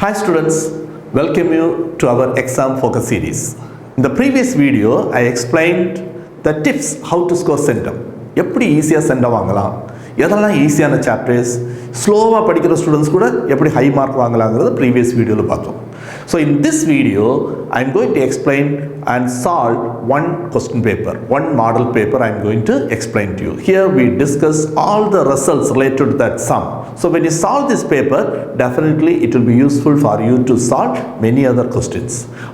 Hi students, welcome you to our exam focus series. In the previous video, I explained the tips how to score centum. எப்படி ஈஸியாக centum வாங்கலாம், எதெல்லாம் ஈஸியான chapters, ஸ்லோவாக படிக்கிற students கூட எப்படி ஹை மார்க் வாங்கலாங்கிறத ப்ரீவியஸ் வீடியோவில் பார்த்தோம். So in this video, I am going to explain and solve one question paper, one model paper I am going to explain to you. Here we discuss all the results related to that sum. So when you solve this paper, definitely it will be useful for you to solve many other questions.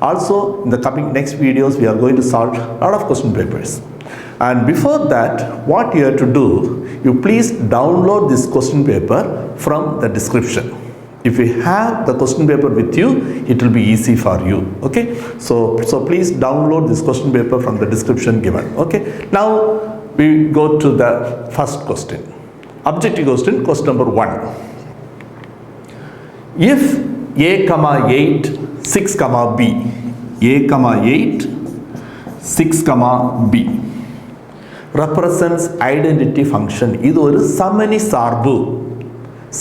Also, in the coming next videos, we are going to solve a lot of question papers. And before that, what you have to do, you please download this question paper from the description. If you have the question paper with you, it will be easy for you. Okay, so please download this question paper from the description given. Okay, now we go to the first question, objective question, question number 1. If a comma 8 6 comma b, a comma 8 6 comma b represents identity function, இது ஒரு சமணி சார்பு.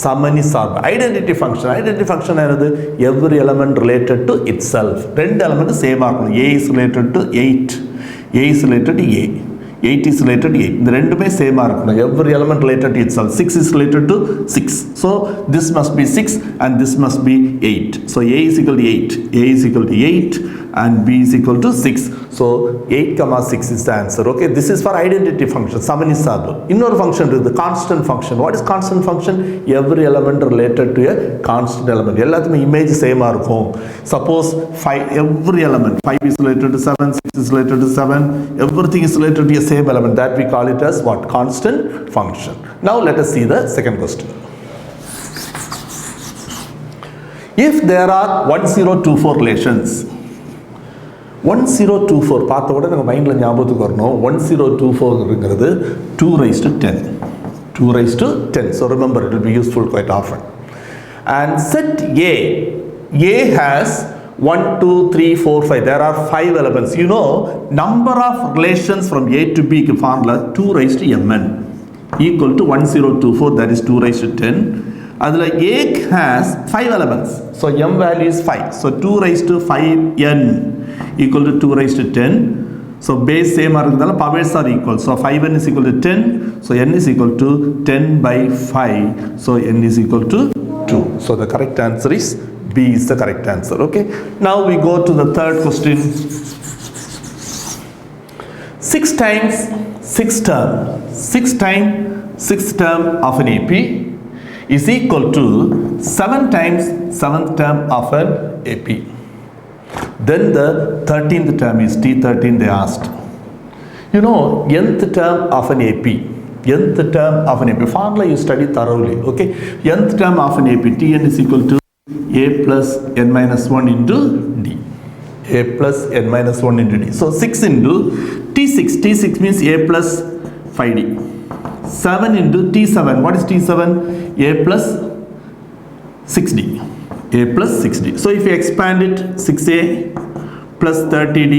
சமணி சார்பு identity function என்னது? Every element related to itself. ரெண்டு element சேமாக இருக்கணும். A is related to 8, A is related to A, 8 is related to 8. இந்த ரெண்டுமே சேமாக இருக்கணும். Every element related to itself. 6 is related to 6. So this must be 6 and this must be 8. So a is equal to 8, a is equal to 8 and b is equal to 6. So 8 comma 6 is the answer. Okay, this is for identity function, சமணி சார்பு. இன்னொரு function இருக்குது, constant function. What is constant function? Every element related to a constant element. எல்லாத்துக்குமே image சேமாக இருக்கும். Suppose 5, every element 5 is related to 7, 6 is related to 7, everything is related to a same element. That we call it as what? Constant function. Now let us see the second question. If there are 1024 relations, 1024 பார்த்த உடனே நம்ம மைண்டில் ஞாபகத்துக்கு வரணும். 1024ங்கிறது 2 raised to 10. 2 raised to 10. So remember, it will be useful quite often. And set A has 1, 2, 3, 4, 5. There are 5 elements. You know, number of relations from A to B formula 2 raised to mn equal to 1024. That is 2 raised to 10. அதில் A has 5 elements. So m value is 5. So 2 raised to 5n equal to 2 raised to 10. So base same இருக்குதால powers are equal. So 5n is equal to 10. So n is equal to 10 by 5. So n is equal to 2. So the correct answer is B is the correct answer. Okay. Now we go to the third question. 6 times 6 term. 6 times 6 term of an AP is equal to 7 times 7th term of an AP. Then the 13th term is T13 they asked. You know, nth term of an AP. Nth term of an AP. Formula you study thoroughly. Okay. Nth term of an AP. Tn is equal to A plus n minus 1 into D. A plus n minus 1 into D. So 6 into T6. T6 means A plus 5D. 7 into T7. What is T7? A plus 6D. A plus 6D. So if you expand it, 6A plus 30D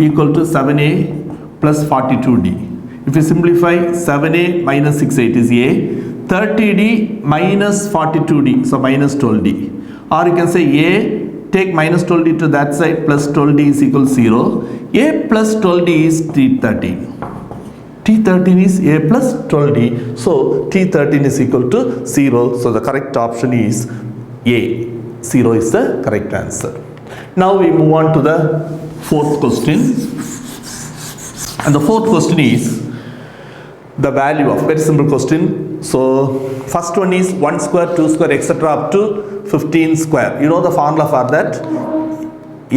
equal to 7A plus 42D. If you simplify, 7A minus 6A, it is A. 30D minus 42D, so minus 12D. Or you can say A, take minus 12D to that side, plus 12D is equal to 0. A plus 12D is T13. T13 is A plus 12D. So T13 is equal to 0. So the correct option is A. 0 is the correct answer. Now we move on to the fourth question. And the fourth question is the value of, very simple question. So first one is 1 square, 2 square, etc. up to 15 square. You know the formula for that?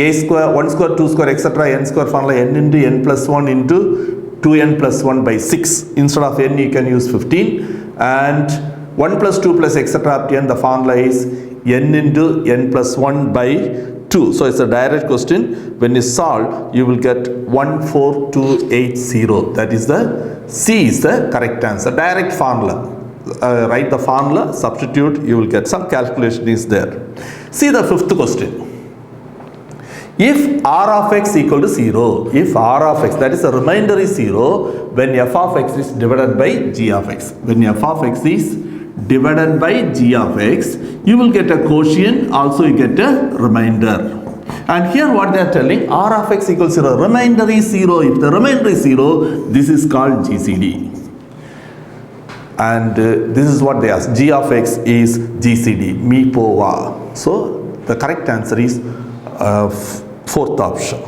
A square, 1 square, 2 square, etc. n square formula, n into n plus 1 into 2n plus 1 by 6. Instead of n you can use 15. And 1 plus 2 plus etc. up to n, the formula is n into n plus 1 by 2. So it's a direct question. When you solve, you will get 14280. That is the C is the correct answer. Direct formula. Write the formula, substitute, you will get some calculation is there. See the fifth question. If r of x equal to 0, if r of x, that is the remainder is 0, when f of x is divided by g of x. When f of x is divided by g of x. You will get a quotient, also you get a remainder. And here what they are telling, r of x equals 0, remainder is 0. If the remainder is 0, this is called GCD. And this is what they ask, g of x is GCD, mi pova. So the correct answer is fourth option.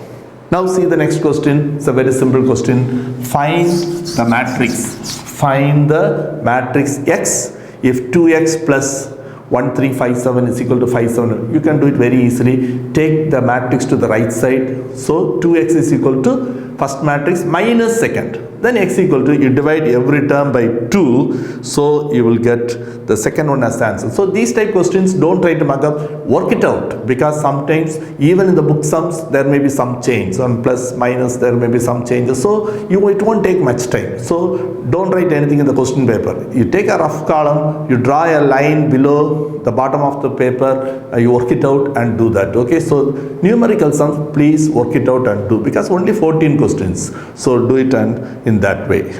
Now see the next question. It's a very simple question. Find the matrix. Find the matrix X if 2x plus 1357 is equal to 57. You can do it very easily. Take the matrix to the right side. So 2x is equal to first matrix minus second. Then x equal to, you divide every term by 2. So you will get the second one as the answer. So these type questions, don't try to mark up. Work it out. Because sometimes even in the book sums, there may be some change. On plus, minus, there may be some changes. So it won't take much time. So don't write anything in the question paper. You take a rough column, you draw a line below the bottom of the paper, you work it out and do that. Okay, so numerical sums, please work it out and do, because only 14 questions. So do it and in that way.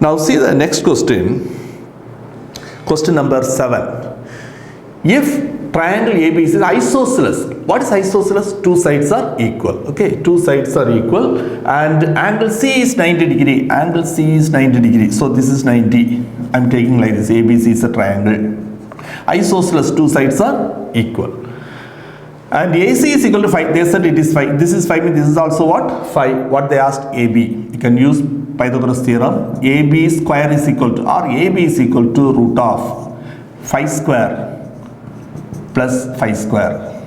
Now see the next question. Question number 7. If triangle ABC is isosceles. What is isosceles? Two sides are equal. Okay, two sides are equal and angle C is 90 degree. Angle C is 90 degree. So this is 90. I'm taking like this. ABC is a triangle. Isosceles, two sides are equal. And AC is equal to 5. They said it is 5. This is 5. This is also what? 5. What they asked, AB. You can use Pythagoras theorem. AB square is equal to, or AB is equal to root of 5 square plus 5 square.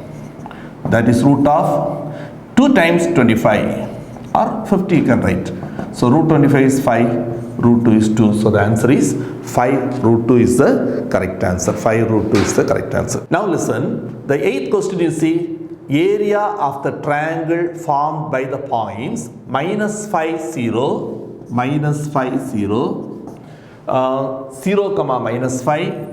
That is root of 2 times 25 or 50 you can write. So root 25 is 5, root 2 is 2. So the answer is 5 root 2 is the correct answer. 5 root 2 is the correct answer. Now listen, the 8th question you see, area of the triangle formed by the points minus 5, 0, minus 5, 0, 0, comma minus 5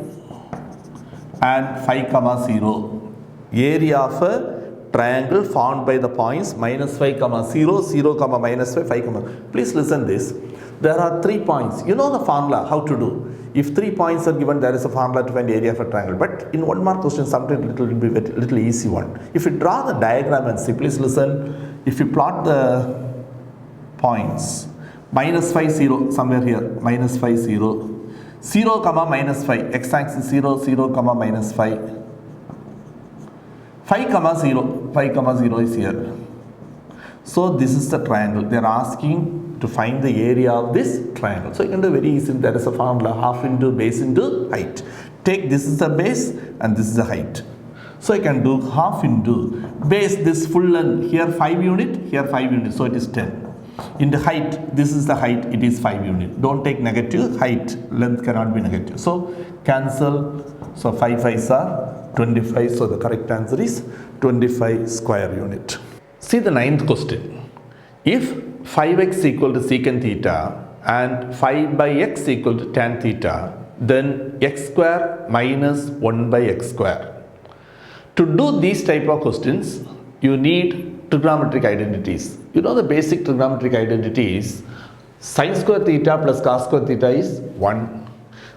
and 5, comma 0. Area of a triangle formed by the points minus 5, comma 0, 0, comma minus 5, 5, comma. Please listen this. There are 3 points. You know the formula, how to do. If 3 points are given, there is a formula to find the area of a triangle. But in 1 mark question, sometimes it will be a little easy one. If you draw the diagram and see, please listen. If you plot the points, minus 5, 0, somewhere here, minus 5, 0, 0, comma minus 5, x-axis 0, 0, comma minus 5, 5, comma 0, 5, comma 0 is here. So this is the triangle. They are asking to find the area of this triangle. So you can do very easily. There is a formula, half into base into height. Take this is the base and this is the height. So I can do half into base, this full length, here 5 unit, here 5 unit, so it is 10. In the height, this is the height, it is 5 unit. Don't take negative, height, length cannot be negative. So cancel, so 5 5s are 25, so the correct answer is 25 square unit. See the 9th question. If 5x equal to secant theta and 5 by x equal to tan theta, then x square minus 1 by x square. To do these type of questions, you need trigonometric identities. You know the basic trigonometric identities. Sin square theta plus cos square theta is 1.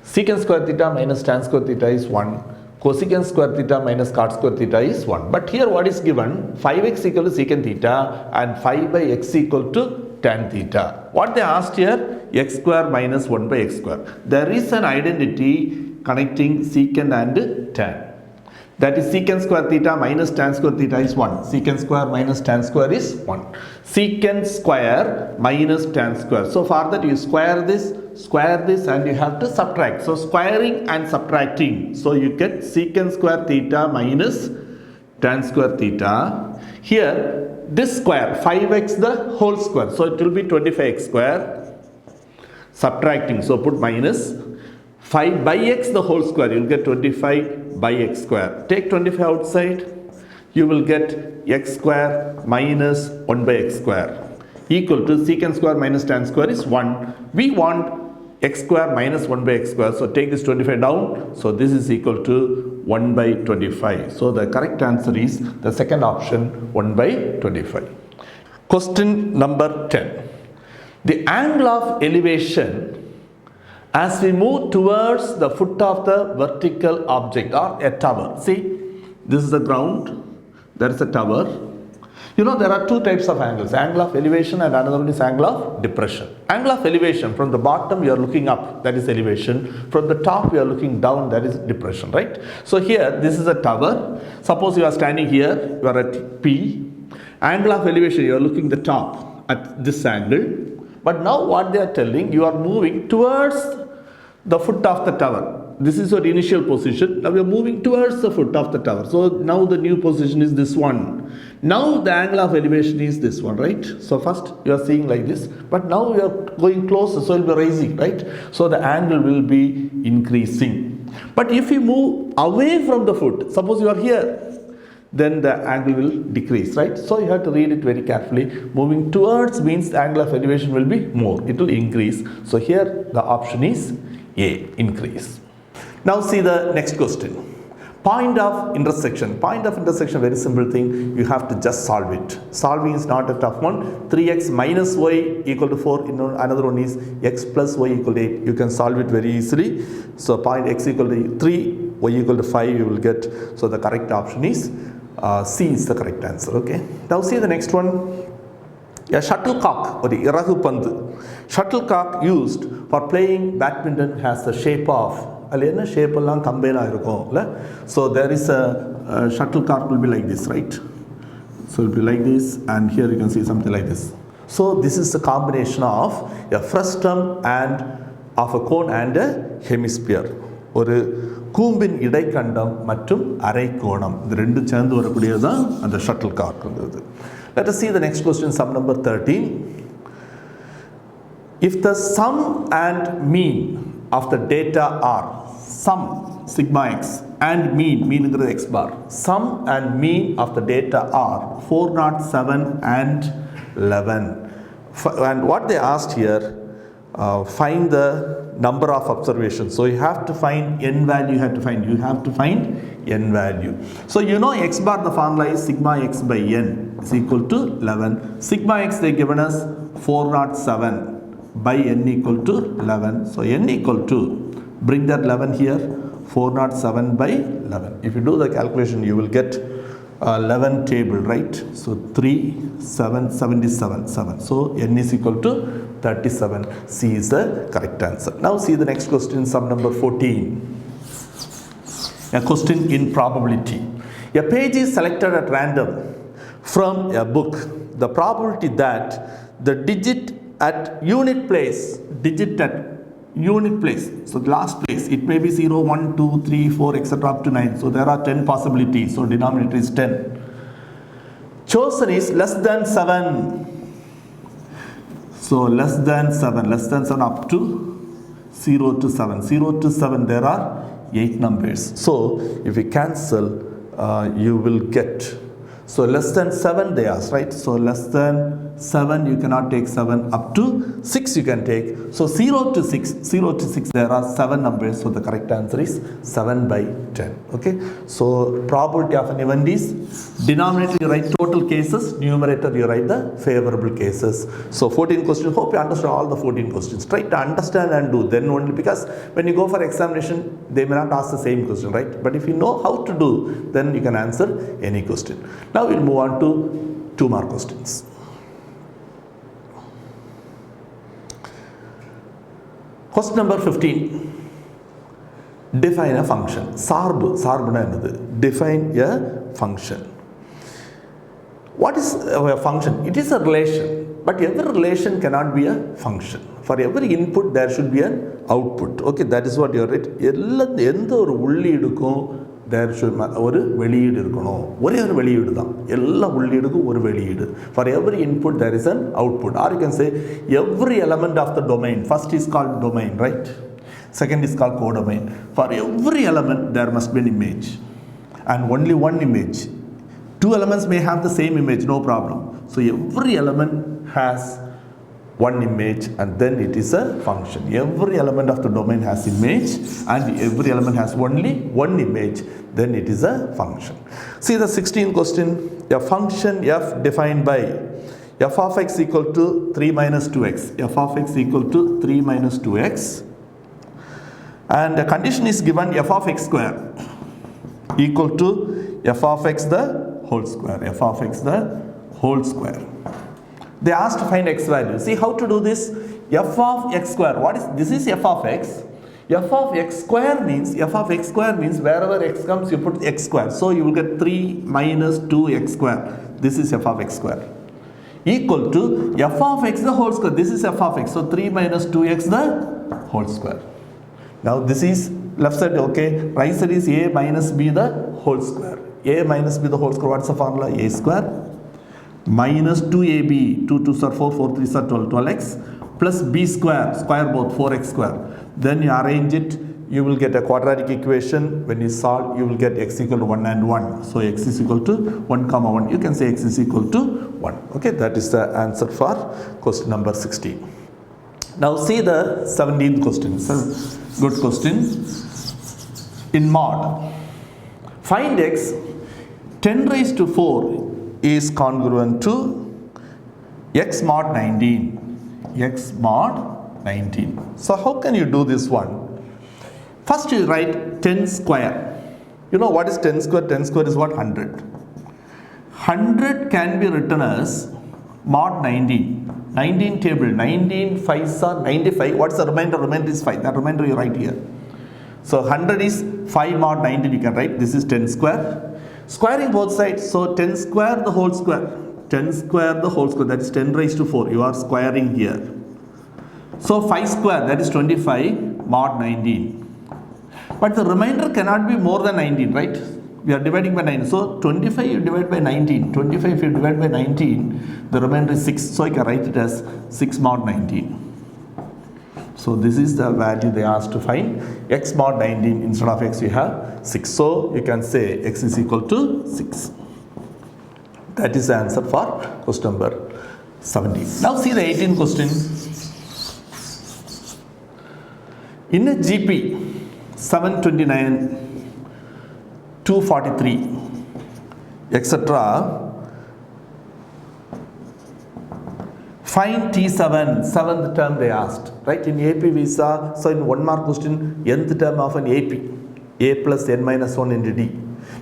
Secant square theta minus tan square theta is 1. Cosecant square theta minus cot square theta is 1. But here what is given? 5x equal to secant theta and 5 by x equal to tan theta. What they asked here? X square minus 1 by x square. There is an identity connecting secant and tan. That is secant square theta minus tan square theta is 1. Secant square minus tan square is 1. Secant square minus tan square. So for that you square this and you have to subtract. So squaring and subtracting. So you get secant square theta minus tan square theta. Here this square 5x the whole square. So it will be 25x square. Subtracting. So put minus 5 by x the whole square. You will get 25 by x square. Take 25 outside. You will get x square minus 1 by x square equal to secant square minus tan square is 1. We want x square minus 1 by x square. So take this 25 down. So this is equal to 1 by 25. So the correct answer is the second option, 1 by 25. Question number 10. The angle of elevation As we move towards the foot of the vertical object or a tower, see, this is the ground, there is a tower. You know, there are two types of angles, angle of elevation and another one is angle of depression. Angle of elevation, from the bottom you are looking up, that is elevation. From the top you are looking down, that is depression, right? So here, this is a tower. Suppose you are standing here, you are at P. Angle of elevation, you are looking the top at this angle. But now what they are telling, you are moving towards the foot of the tower. This is your initial position. Now we are moving towards the foot of the tower. So now the new position is this one. Now the angle of elevation is this one, right? So first you are seeing like this, but now we are going closer, so it will be rising, right? So the angle will be increasing. But if you move away from the foot, suppose you are here, then the angle will decrease, right? So you have to read it very carefully. Moving towards means the angle of elevation will be more, it will increase. So here the option is A, increase. Now see the next question. Point of intersection. Point of intersection, very simple thing. You have to just solve it. Solving is not a tough one. 3x minus y equal to 4. Another one is x plus y equal to 8. You can solve it very easily. So point x equal to 3, y equal to 5 you will get. So the correct option is C is the correct answer. Okay. Now see the next one. A shuttlecock or the iragu pandu. Shuttlecock used for playing badminton has the shape of. Shape so there is a shuttlecock will be like this, right? So it will be like this, and here you can see something like this. So this is the combination of a frustum and of a cone and a hemisphere. ஒரு கூம்பின் இடைக்கண்டம் மற்றும் அரைக்கோணம் இது ரெண்டு சேர்ந்து வரக்கூடியது தான் அந்த shuttle cork வந்தது. Let us see the next question, sum number 13. If the sum and mean of the data are sum sigma x and mean is x bar, sum and mean of the data are 407 and 11, and what they asked here, find the number of observations. So you have to find n value, you have to find n value. So you know x bar, the formula is sigma x by n is equal to 11. Sigma x they given us 407 by n equal to 11. So n equal to, bring that 11 here, 407 by 11. If you do the calculation, you will get 11 table, right? So 3, 7, 77, 7. So n is equal to 37. C is the correct answer. Now see the next question, sum number 14. A question in probability. A page is selected at random from a book. The probability that the digit at unit place, so the last place, it may be 0, 1, 2, 3, 4, etc. up to 9. So there are 10 possibilities. So denominator is 10. Chosen is less than 7. So less than 7 up to 0 to 7. 0 to 7 there are 8 numbers. So if we cancel, you will get, so less than 7 they ask, right? So less than 7 you cannot take 7, up to 6 you can take. So 0 to 6 there are 7 numbers. So the correct answer is 7 by 10. Okay. So probability of an event is, denominator you write total cases, numerator you write the favorable cases. So 14 questions. Hope you understand all the 14 questions. Try to understand and do, then only, because when you go for examination they may not ask the same question, right? But if you know how to do, then you can answer any question. Now we'll move on to 2 more questions. Question number 15. Define a function. சார்புனா என்னது? Define a function. What is a function? It is a relation, but every relation cannot be a function. For every input there should be an output. Okay, that is what you are right. எந்த ஒரு உள்ளீடுக்கும் there should ஒரு வெளியீடு இருக்கணும். ஒரே ஒரு வெளியீடு தான். எல்லா உள்ளீடுக்கும் ஒரு வெளியீடு. For every input there is an output. Or you can say every element of the domain. First is called domain, right? Second is called codomain. For every element there must be an image, and only one image. 2 elements may have the same image, no problem. So every element has one image, and then it is a function. Every element of the domain has image, and every element has only one image, then it is a function. See the 16th question. A function f defined by f of x equal to 3 minus 2x. F of x equal to 3 minus 2x. And the condition is given f of x square equal to f of x the whole square. F of x the whole square. They asked to find x value. See how to do this? F of x square. What is this? Is f of x. F of x square means wherever x comes you put x square. So you will get 3 minus 2x square. This is f of x square. Equal to f of x the whole square. This is f of x. So 3 minus 2x the whole square. Now this is left side, okay. Right side is a minus b the whole square. A minus b the whole square. What's the formula? A square minus 2ab, 2 2s are 4, 4 3s are 12, 12x plus b square, square both 4x square. Then you arrange it, you will get a quadratic equation. When you solve, you will get x equal to 1 and 1. So x is equal to 1 comma 1. You can say x is equal to 1. Okay, that is the answer for question number 16. Now see the 17th question. It's a good question. In mod, find x 10 raised to 4 is congruent to x mod 19. X mod 19. So how can you do this one? First you write 10 square. You know what is 10 square? 10 square is what? 100. 100 can be written as mod 19. 19 table. 19 5s are 95. What's the remainder? Remainder is 5. That remainder you write here. So 100 is 5 mod 19 you can write. This is 10 square. Squaring both sides, so 10 square the whole square. 10 square the whole square, that is 10 raised to 4. You are squaring here. So 5 square, that is 25 mod 19. But the remainder cannot be more than 19, right? We are dividing by 9. So 25 you divide by 19. 25 if you divide by 19, the remainder is 6. So you can write it as 6 mod 19. So this is the value they asked to find. X mod 19, instead of x you have 6. So you can say x is equal to 6. That is the answer for question number 17. Now see the 18th question. In a GP 729, 243, etc. Find T7, 7th term they asked, right? In AP visa, so in 1 mark question, nth term of an AP, A plus n minus 1 into D.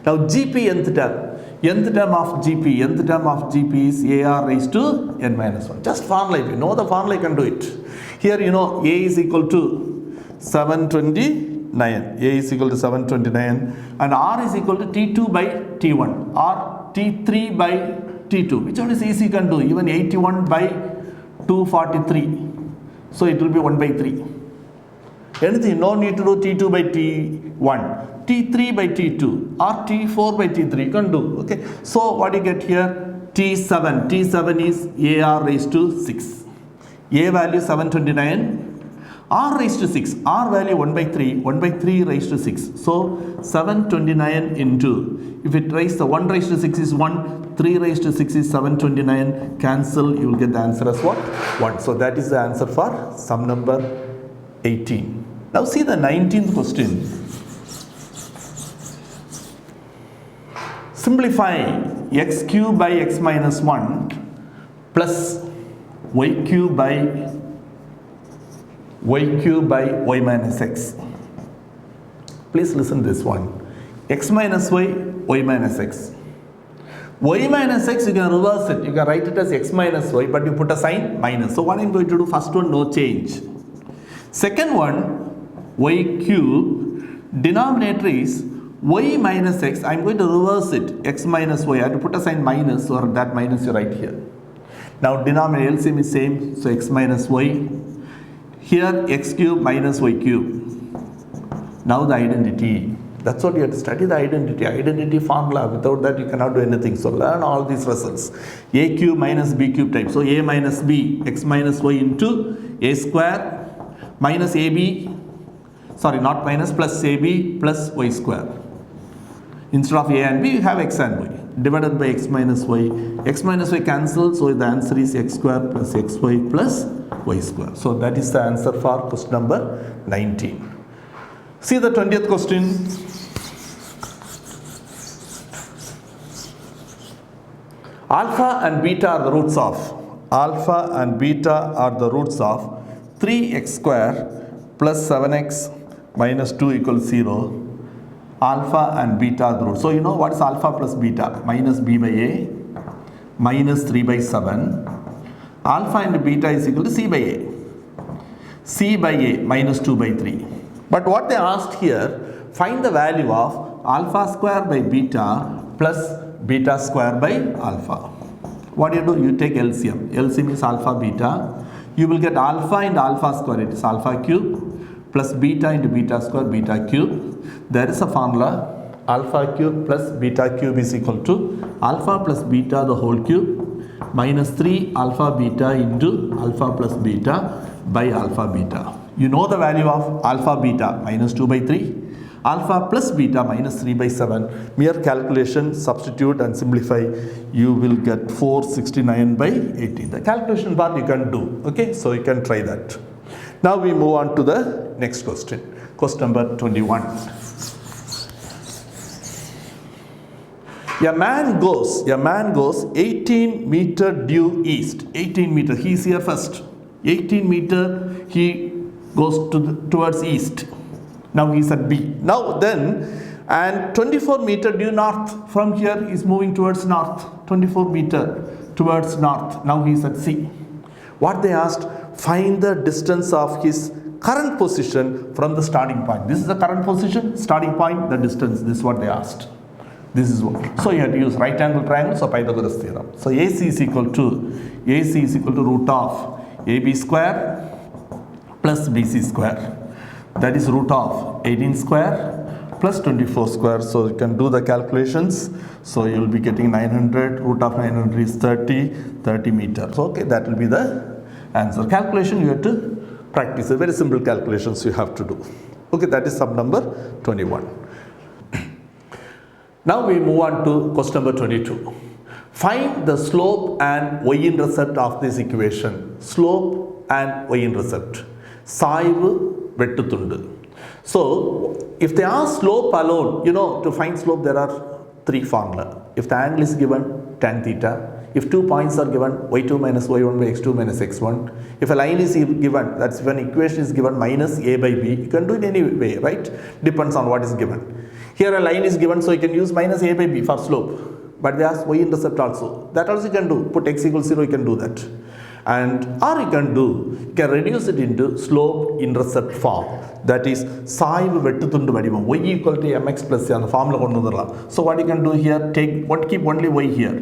Now GP nth term of GP is AR raised to n minus 1. Just formula, if you know the formula, you can do it. Here you know A is equal to 729, A is equal to 729 and R is equal to T2 by T1 or T3 by T2. Which one is easy you can do, even 81 by 243. So it will be 1 by 3. Anything, no need to do T2 by T1, T3 by T2 or T4 by T3 you can do. Okay. So what you get here? T7. T7 is AR raised to 6. A value 729. R raised to 6. R value 1 by 3. 1 by 3 raised to 6. So 729 into, if it raised the 1 raised to 6 is 1. 3 raised to 6 is 729. Cancel, you will get the answer as what? 1. So that is the answer for sum number 18. Now see the 19th question. Simplify x cube by x minus 1 plus y cube by y minus x. Please listen to this one. X minus y, y minus x. Y minus x, you can reverse it. You can write it as x minus y, but you put a sign minus. So what I am going to do, first one, no change. Second one, y cube, denominator is y minus x. I am going to reverse it, x minus y. I have to put a sign minus, or that minus you write here. Now denominator LCM is same, so x minus y. Here x cube minus y cube. Now the identity. That's what you have to study, the identity formula. Without that you cannot do anything. So learn all these results. A cube minus b cube type. So a minus b, x minus y into a square minus ab, sorry not minus, plus ab plus y square. Instead of a and b you have x and y divided by x minus y. X minus y cancels, so the answer is x square plus xy plus y square. So that is the answer for question number 19. See the 20th question. Alpha and beta are the roots of 3x square plus 7x minus 2 equals 0. Alpha and beta are the roots. So you know what is alpha plus beta? Minus b by a minus 3 by 7. Alpha and beta is equal to c by a. C by a minus 2 by 3. But what they asked here, find the value of alpha square by beta plus beta square by alpha. What do? You take LCM. LCM is alpha beta. You will get alpha into alpha square, it is alpha cube, plus beta into beta square, beta cube. There is a formula, alpha cube plus beta cube is equal to alpha plus beta the whole cube minus 3 alpha beta into alpha plus beta by alpha beta. You know the value of alpha beta, minus 2 by 3. Alpha plus beta minus 3 by 7. Mere calculation, substitute and simplify. You will get 469 by 18. The calculation part you can do. Okay, so you can try that. Now we move on to the next question. Question number 21. A man goes 18 meter due east. 18 meter. He is here first. 18 meter he goes towards east. Now he is at B. Now then, and 24 meter due north. From here he is moving towards north. 24 meter towards north. Now he is at C. What they asked, find the distance of his current position from the starting point. This is the current position, starting point, the distance. This is what they asked. This is what. So you have to use right angle triangle, so Pythagoras theorem. So AC is equal to root of AB square plus BC square. That is root of 18 square plus 24 square. So you can do the calculations. So you will be getting 900. Root of 900 is 30 meters. Okay, that will be the answer. Calculation you have to practice. A very simple calculations you have to do. Okay, that is sub number 21. Now we move on to question number 22. Find the slope and y-intercept of this equation. Slope and y-intercept. சாய்வு வெட்டுத்துண்டு. So if they ask slope alone, you know, to find slope there are three formula. If the angle is given, tan theta. If 2 points are given, y2 minus y1 by x2 minus x1. If a line is given, that's when equation is given minus a by b. You can do it any way, right? Depends on what is given. Here a line is given, so you can use minus a by b for slope. But they ask y-intercept also. That also you can do. Put x equals 0, you can do that. And or you can reduce it into slope intercept form. That is சாய்வு வெட்டுத்துண்டு வடிவம். Y equal to mx plus c. அந்த formula கொண்டு வந்துடலாம். So what you can do here, keep only y here.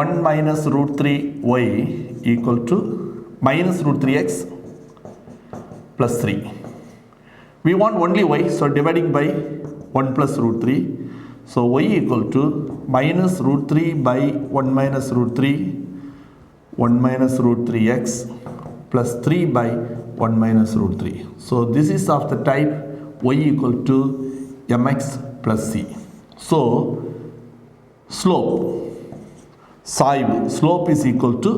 1 minus root 3 y equal to minus root 3x plus 3. We want only y, so dividing by 1 plus root 3. So y equal to minus root 3 by 1 minus root 3, 1 minus root 3x plus 3 by 1 minus root 3. So this is of the type y equal to mx plus c. So slope, சாய்வு, slope is equal to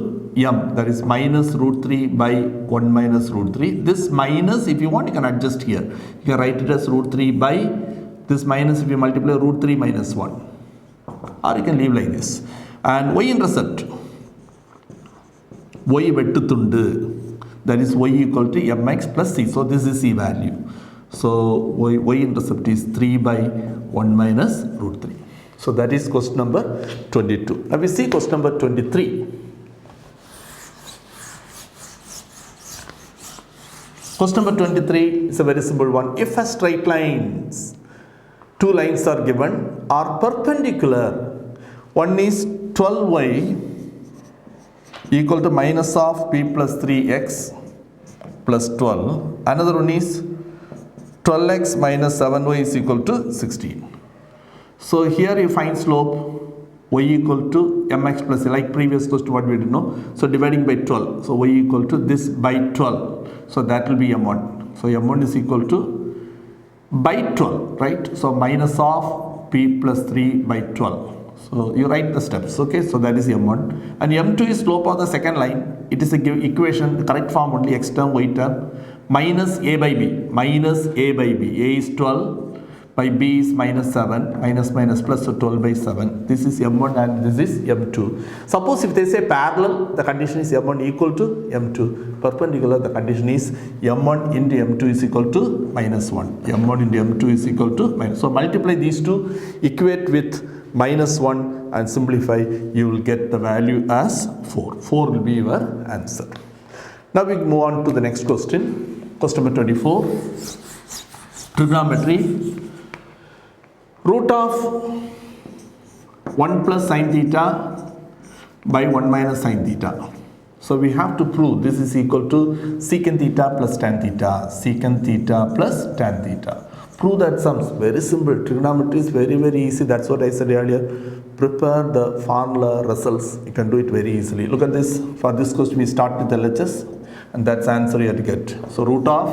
m, that is minus root 3 by 1 minus root 3. This minus, if you want, you can adjust here. You can write it as root 3 by this minus, if you multiply root 3 minus 1. Or you can leave like this. And y-intercept, y வெட்டுத்துண்டு, that is y equal to mx plus c. So this is c value. So y-intercept is 3 by 1 minus root 3. So that is question number 22. Now we see question number 23. Question number 23 is a very simple one. If a straight lines, two lines are given, are perpendicular. One is 12y equal to minus of p plus 3x plus 12. Another one is 12x minus 7y is equal to 16. So here you find slope y equal to mx plus c, like previous question what we did know. So dividing by 12. So y equal to this by 12. So that will be m1. So m1 is equal to by 12, right? So minus of p plus 3 by 12. So you write the steps, okay? So that is m1. And m2 is slope of the second line. It is a equation, the correct form only, x term, y term, minus a by b. Minus a by b. A is 12, by b is minus 7, minus plus, so 12 by 7. This is m1 and this is m2. Suppose if they say parallel, the condition is m1 equal to m2. Perpendicular, the condition is m1 into m2 is equal to minus 1. m1 into m2 is equal to minus. So multiply these two, equate with minus 1 and simplify, you will get the value as 4. 4 will be your answer. Now we move on to the next question. Question number 24. Trigonometry. Root of 1 plus sine theta by 1 minus sine theta. So we have to prove this is equal to secant theta plus tan theta. Secant theta plus tan theta. Prove that sums. Very simple. Trigonometry is very easy. That's what I said earlier. Prepare the formula results. You can do it very easily. Look at this. For this question we start with LHS and that's the answer you have to get. So root of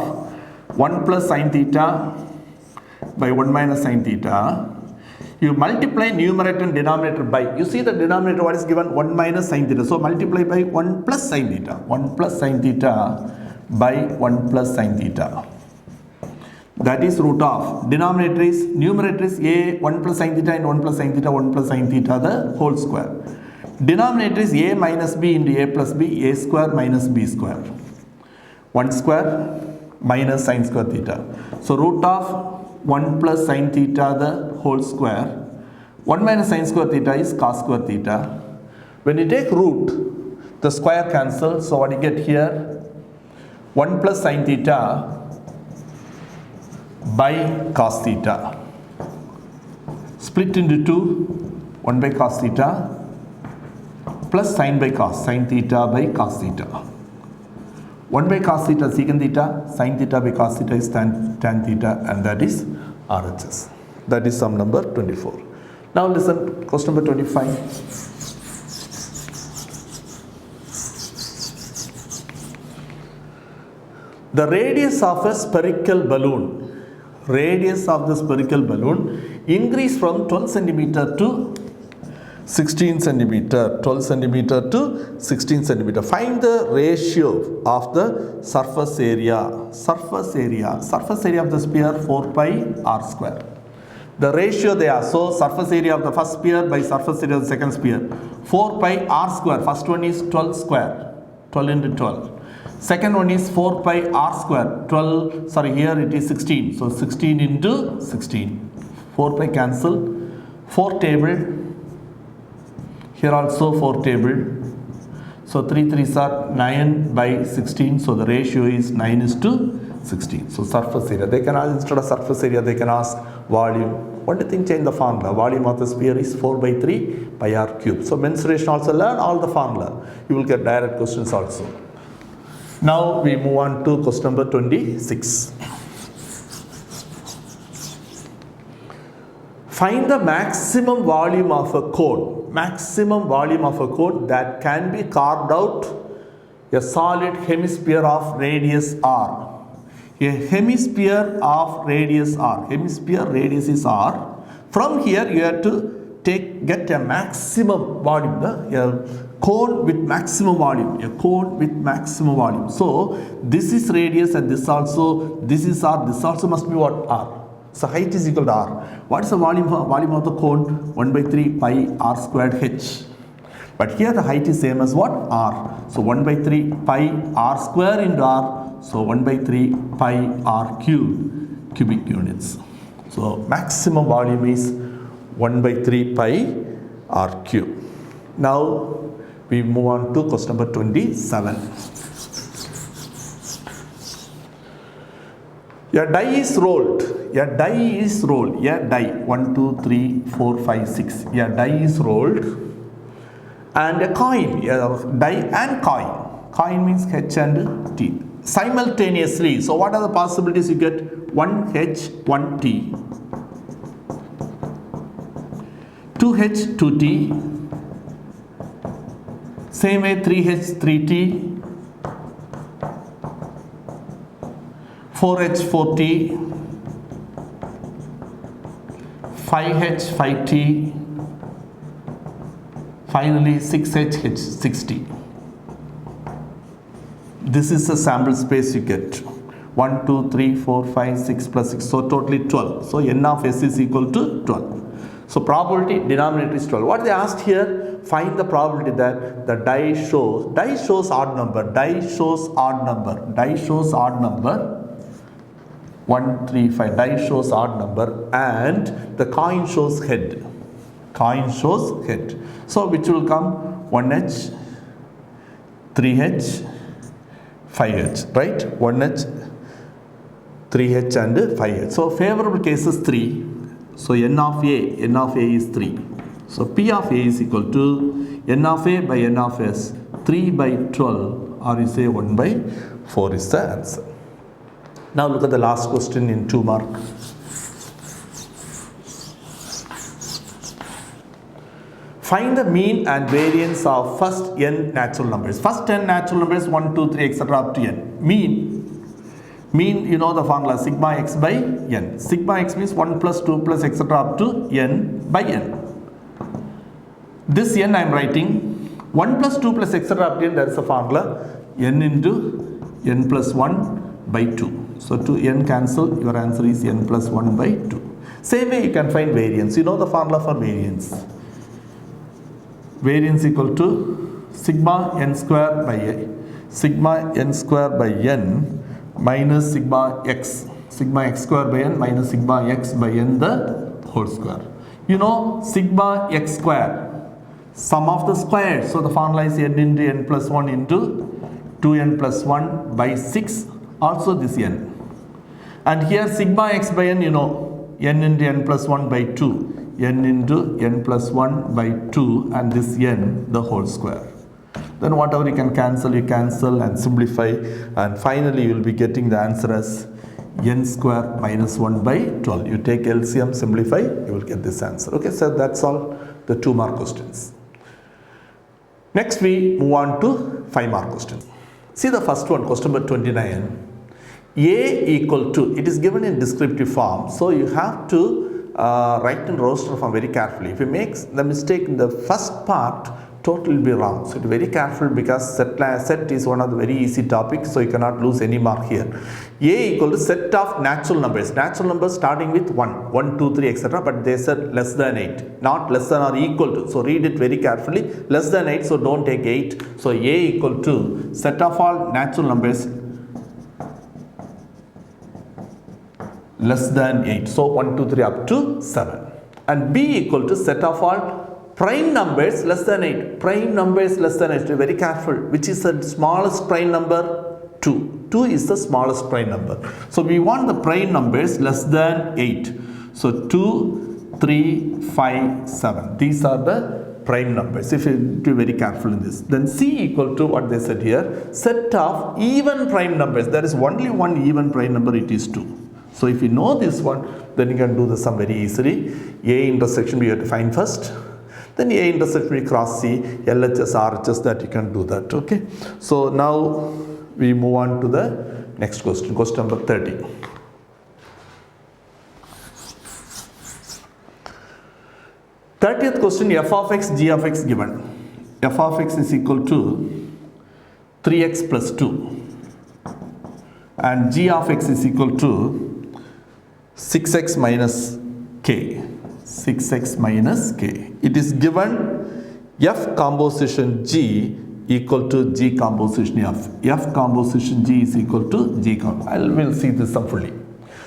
1 plus sine theta by 1 minus sine theta. You multiply numerator and denominator by, you see the denominator what is given, 1 minus sine theta. So multiply by 1 plus sine theta. 1 plus sine theta by 1 plus sine theta. That is root of, numerator is a 1 plus sine theta and 1 plus sine theta, 1 plus sine theta the whole square. Denominator is a minus b into a plus b, a square minus b square. 1 square minus sine square theta. So root of 1 plus sine theta the whole square. 1 minus sine square theta is cos square theta. When you take root, the square cancels. So what you get here? 1 plus sine theta by cos theta. Split into 2. 1 by cos theta plus sine by cos. Sine theta by cos theta. 1 by cos theta secant theta, sin theta by cos theta is tan theta, and that is RHS. That is sum number 24. Now listen, question number 25. The radius of a spherical balloon, increase from 12 centimeter to 16 centimeter, 12 centimeter to 16 centimeter. Find the ratio of the surface area. Surface area of the sphere 4 pi r square. The ratio they are, so surface area of the first sphere by surface area of the second sphere. 4 pi r square, first one is 12 square, 12 into 12. Second one is 4 pi r square, 12, sorry here it is 16. So 16 into 16. 4 pi cancel, 4 table. Here also 4 table. So 3 3s are 9 by 16. So the ratio is 9 is to 16. So surface area. They can ask, instead of surface area, they can ask volume. Only thing change the formula. Volume of the sphere is 4 by 3 pi r cube. So mensuration also learn all the formula. You will get direct questions also. Now we move on to question number 26. Find the maximum volume of a cone. Maximum volume of a cone that can be carved out a solid hemisphere of radius r. A hemisphere of radius r. Hemisphere radius is r. From here you have to get a maximum volume. A cone with maximum volume. A cone with maximum volume. So this is radius and this also, this is r. This also must be what? R. So height is equal to r. What is the volume of the cone? 1 by 3 pi r squared h. But here the height is same as what? R. So 1 by 3 pi r square into r. So 1 by 3 pi r cube, cubic units. So maximum volume is 1 by 3 pi r cube. Now we move on to question number 27. A die is rolled. A die, 1, 2, 3, 4, 5, 6. A die is rolled. And a coin, a die and coin. Coin means H and T. Simultaneously. So what are the possibilities you get? 1H, 1T. 2H, 2T. Same way 3H, 3T. 4H, 4T. 5H, 5T. Finally 6H, 6T. This is the sample space you get. 1, 2, 3, 4, 5, 6 plus 6. So totally 12. So n of s is equal to 12. So probability denominator is 12. What they asked here, find the probability that the die shows odd number, die shows odd number, 1, 3, 5, die shows odd number, and the coin shows head. So which will come 1h, 3h, 5h, right? 1h, 3h and 5h. So favorable case is 3. So n of a is 3. So P of a is equal to n of a by n of s, 3 by 12, or you say 1 by 4 is the answer. Now look at the last question in 2 mark. Find the mean and variance of first n natural numbers. First n natural numbers 1, 2, 3, etc. up to n. Mean, you know the formula, sigma x by n. Sigma x means 1 plus 2 plus etc. up to n by n. This n I am writing 1 plus 2 plus etc. up to n, that is the formula, n into n plus 1 by 2. So to n cancel, your answer is n plus 1 by 2. Same way you can find variance. You know the formula for variance. Variance equal to sigma n square by n minus sigma x square by n minus sigma x by n the whole square. You know sigma x square, sum of the squares. So the formula is n into n plus 1 into 2n plus 1 by 6, also this n. And here sigma x by n, you know, n into n plus 1 by 2, n into n plus 1 by 2, and this n the whole square. Then whatever you can cancel, you cancel and simplify, and finally you will be getting the answer as n square minus 1 by 12. You take LCM, simplify, you will get this answer. Okay, so that's all the 2 mark questions. Next we move on to 5 mark questions. See the first one, question number 29. A equal to, it is given in descriptive form, so you have to write in roster form very carefully. If you make the mistake in the first part, total will be wrong. So be very careful, because set is one of the very easy topics, so you cannot lose any mark here. A equal to set of natural numbers. Natural numbers starting with 1, 2, 3, etc. But they said less than 8, not less than or equal to. So read it very carefully. Less than 8, so don't take 8. So A equal to set of all natural numbers less than 8. So 1, 2, 3 up to 7. And B equal to set of all prime numbers less than 8. Prime numbers less than 8. Be very careful. Which is the smallest prime number? 2. 2 is the smallest prime number. So we want the prime numbers less than 8. So 2, 3, 5, 7. These are the prime numbers. If you be very careful in this. Then C equal to what they said here. Set of even prime numbers. There is only one even prime number. It is 2. So if you know this one, then you can do the sum very easily. A intersection we have to find first. Then A intersection we cross C, LHS, RHS, that you can do that. Okay. So now we move on to the next question. Question number 30. Thirtieth question, f of x, g of x given. F of x is equal to 3x plus 2. And g of x is equal to 6x minus k. 6x minus k. It is given f composition g equal to g composition f. F composition g is equal to g composition. We'll see this sum fully.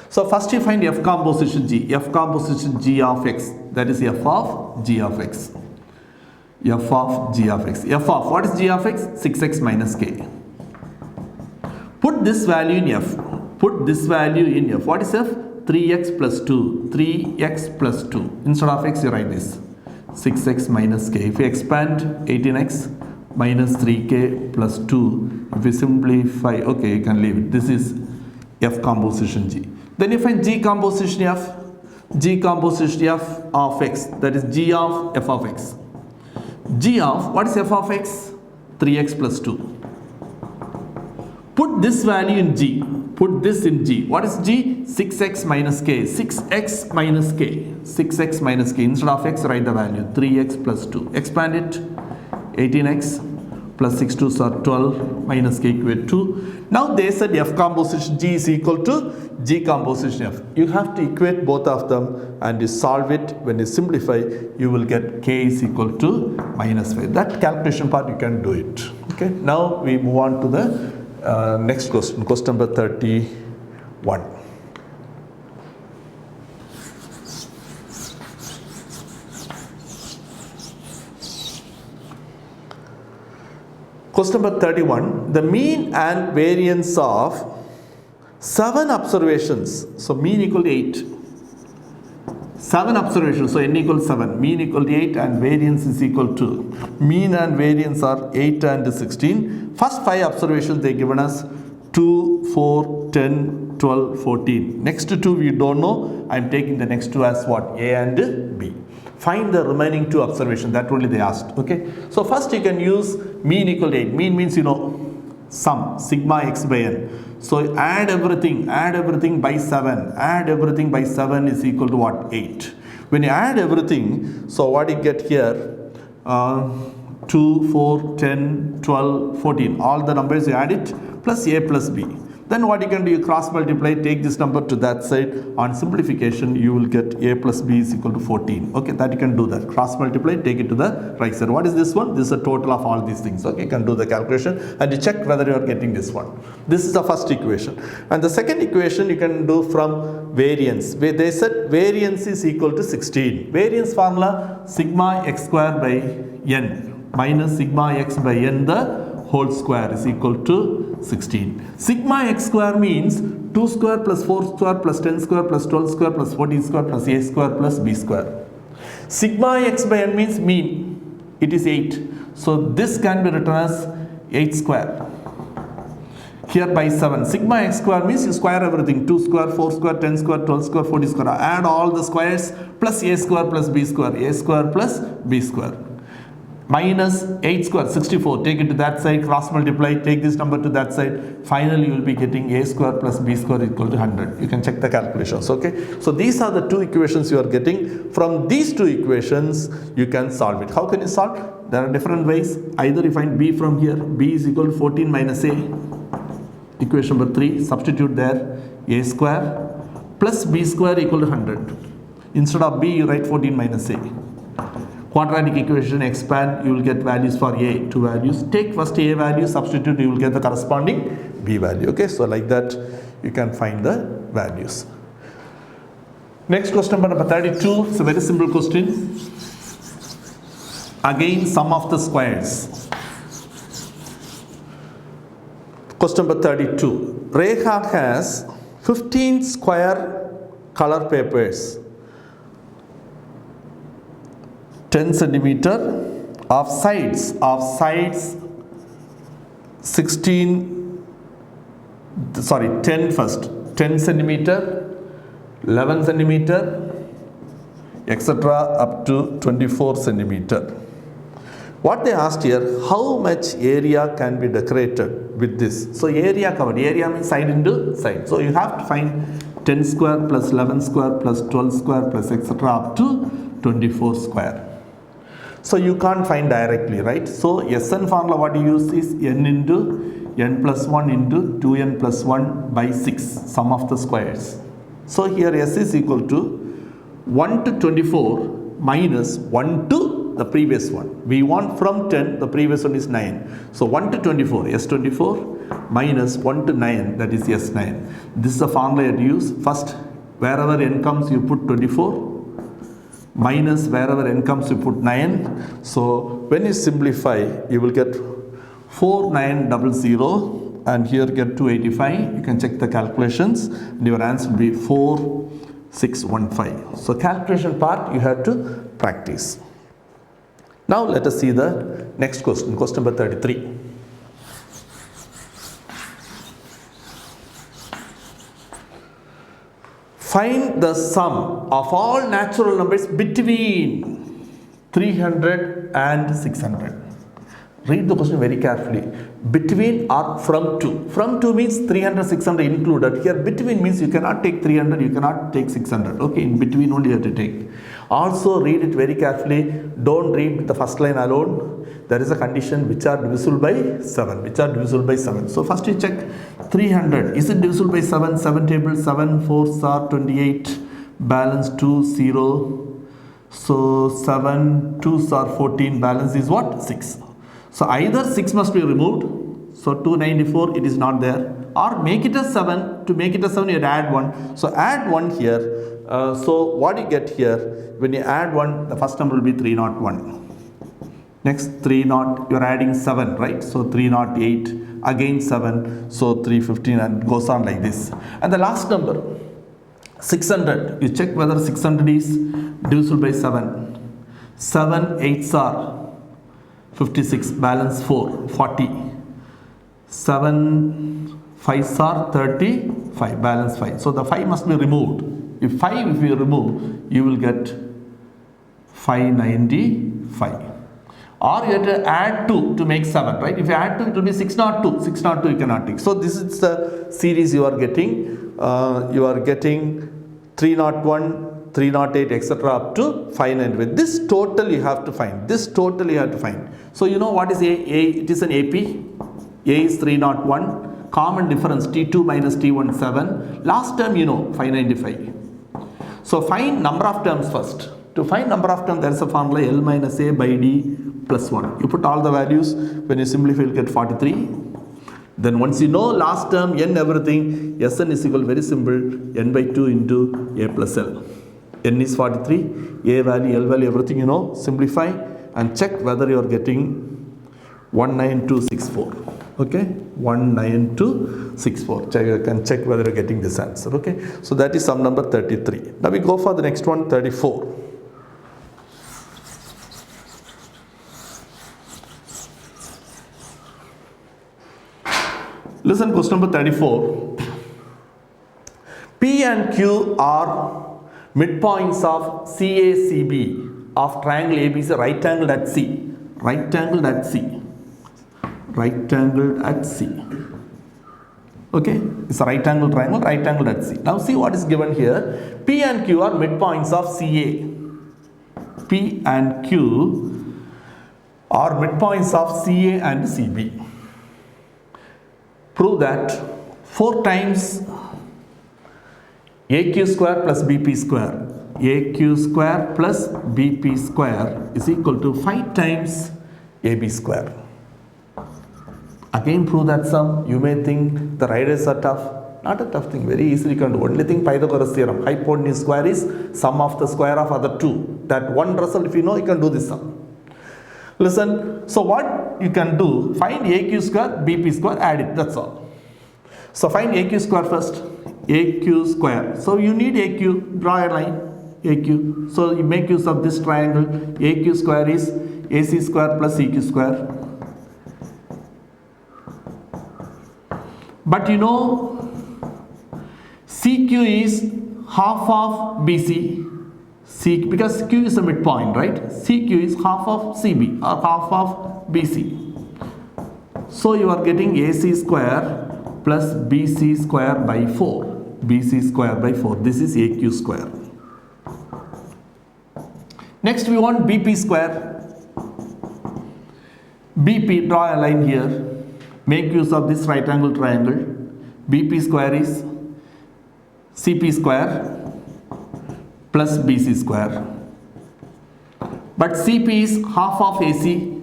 So first you find f composition g. F composition g of x. That is f of g of x. F of g of x. F of, what is g of x? 6x minus k. Put this value in f. Put this value in f. What is f? 3x plus 2. 3x plus 2. Instead of x, you write this. 6x minus k. If you expand, 18x minus 3k plus 2. If you simplify, okay, you can leave it. This is f composition g. Then you find g composition f. G composition f of x. That is g of f of x. G of, what is f of x? 3x plus 2. Put this value in g. Put this in g. What is g? 6x minus k. 6x minus k. 6x minus k. Instead of x, write the value 3x plus 2. Expand it. 18x plus 6 2s are 12 minus k equate 2. Now they said F composition G is equal to G composition F. You have to equate both of them and you solve it. When you simplify, you will get k is equal to minus 5. That calculation part you can do it. Okay. Now we move on to the next question, question number 31. Question number 31, the mean and variance of 7 observations. So mean equal to 8. 7 observations, so n equals 7. Mean equal to 8 and variance is equal to. Mean and variance are 8 and 16. First 5 observations they given us 2, 4, 10, 12, 14. Next 2 we don't know. I am taking the next 2 as what? A and B. Find the remaining 2 observations, that only they asked. Okay. So first you can use mean equal to 8. Mean means sum, sigma x by n. So add everything by 7. Add everything by 7 is equal to what? 8. When you add everything, so what you get here? 2, 4, 10, 12, 14. All the numbers you add it plus a plus b. Then what you can do, you cross multiply, take this number to that side. On simplification, you will get a plus b is equal to 14. Okay, that you can do that. Cross multiply, take it to the right side. What is this one? This is a total of all these things. Okay, you can do the calculation and you check whether you are getting this one. This is the first equation. And the second equation you can do from variance. Where they said variance is equal to 16. Variance formula, sigma x square by n minus sigma x by n the whole square is equal to 16. Sigma x square means 2 square plus 4 square plus 10 square plus 12 square plus 14 square plus a square plus b square. Sigma x by n means mean. It is 8. So this can be written as 8 square. Here by 7. Sigma x square means you square everything. 2 square, 4 square, 10 square, 12 square, 40 square. Add all the squares plus a square plus b square. A square plus b square. Minus 8 square, 64. Take it to that side, cross multiply, take this number to that side. Finally, you will be getting a square plus b square equal to 100. You can check the calculations, okay? So these are the 2 equations you are getting. From these 2 equations, you can solve it. How can you solve? There are different ways. Either you find b from here. B is equal to 14 minus a. Equation number 3, substitute there. A square plus b square equal to 100. Instead of b, you write 14 minus a. Quadratic equation, expand, you will get values for a, 2 values. Take first a value, substitute, you will get the corresponding b value. Okay, so like that you can find the values. Next question number 32, it's a very simple question. Again, sum of the squares. Question number 32. Rekha has 15 square color papers. 10 centimeter of sides 10 first, 10 centimeter, 11 centimeter, etc. up to 24 centimeter. What they asked here, how much area can be decorated with this? So area covered, area means side into side. So you have to find 10 square plus 11 square plus 12 square plus etc. up to 24 square. So you can't find directly, right? So Sn formula what you use is n into n plus 1 into 2n plus 1 by 6, sum of the squares. So here S is equal to 1 to 24 minus 1 to the previous one. We want from 10, the previous one is 9. So 1 to 24, S24 minus 1 to 9, that is S9. This is the formula you use. First, wherever n comes, you put 24. Minus wherever n comes you put 9. So when you simplify, you will get 4900 and here get 285. You can check the calculations and your answer will be 4615. So calculation part you have to practice. Now let us see the next question, question number 33. Find the sum of all natural numbers between 300 and 600. Read the question very carefully. Between or from 2. From 2 means 300, 600 included. Here between means you cannot take 300, you cannot take 600. Okay, in between only you have to take. Also read it very carefully. Don't read with the first line alone. There is a condition which are divisible by 7. Which are divisible by 7. So first you check 300. Is it divisible by 7? 7 table, 7 4s are 28. Balance 2, 0. So 7 2s are 14. Balance is what? 6. So either 6 must be removed. So 294 it is not there. Or make it as 7. To make it as 7 you add 1. So add 1 here. So what you get here, when you add 1, the first number will be 301. Next 30, you are adding 7, right? So 308, again 7, so 315, and goes on like this. And the last number, 600, you check whether 600 is divisible by 7. 7 8s are 56, balance 4, 40. 7 5s are 35, balance 5. So the 5 must be removed. If you remove, you will get 595. Or you have to add 2 to make 7, right? If you add 2, it will be 602. 602 you cannot take. So this is the series you are getting. You are getting 301, 308, etc. up to 595. This total you have to find. This total you have to find. So you know what is A? It is an AP. A is 301. Common difference T2 minus T1 7. Last term you know 595. So find number of terms first. To find number of terms, there is a formula L minus A by D plus 1. You put all the values. When you simplify, you will get 43. Then once you know last term, n everything, Sn is equal, very simple, n by 2 into A plus L. N is 43, A value, L value, everything you know. Simplify and check whether you are getting 19264. Okay, 19264. You can check whether you are getting this answer. Okay, so that is sum number 33. Now we go for the next one, 34. Listen, question number 34. P and Q are midpoints of CACB of triangle ABC, right angled at C. Right angled at C. Right angled at C. Okay, it's a right angle triangle, right angled at C. Now see what is given here. P and Q are midpoints of CA. P and Q are midpoints of CA and CB. Prove that 4 times AQ square plus BP square. AQ square plus BP square is equal to 5 times AB square. Again prove that sum. You may think the riders are tough. Not a tough thing, very easily you can do. Only thing, Pythagoras theorem, hypotenuse square is sum of the square of other two. That one result, if you know, you can do this sum. Listen, so what you can do, find AQ square, BP square, add it, that's all. So find AQ square first. AQ square. So you need AQ, draw a line, AQ. So you make use of this triangle. AQ square is AC square plus CQ square. But you know, CQ is half of BC. C, because Q is a midpoint, right? CQ is half of CB or half of BC. So you are getting AC square plus BC square by 4. BC square by 4. This is AQ square. Next we want BP square. BP, draw a line here. Make use of this right angle triangle. BP square is CP square plus BC square. But CP is half of AC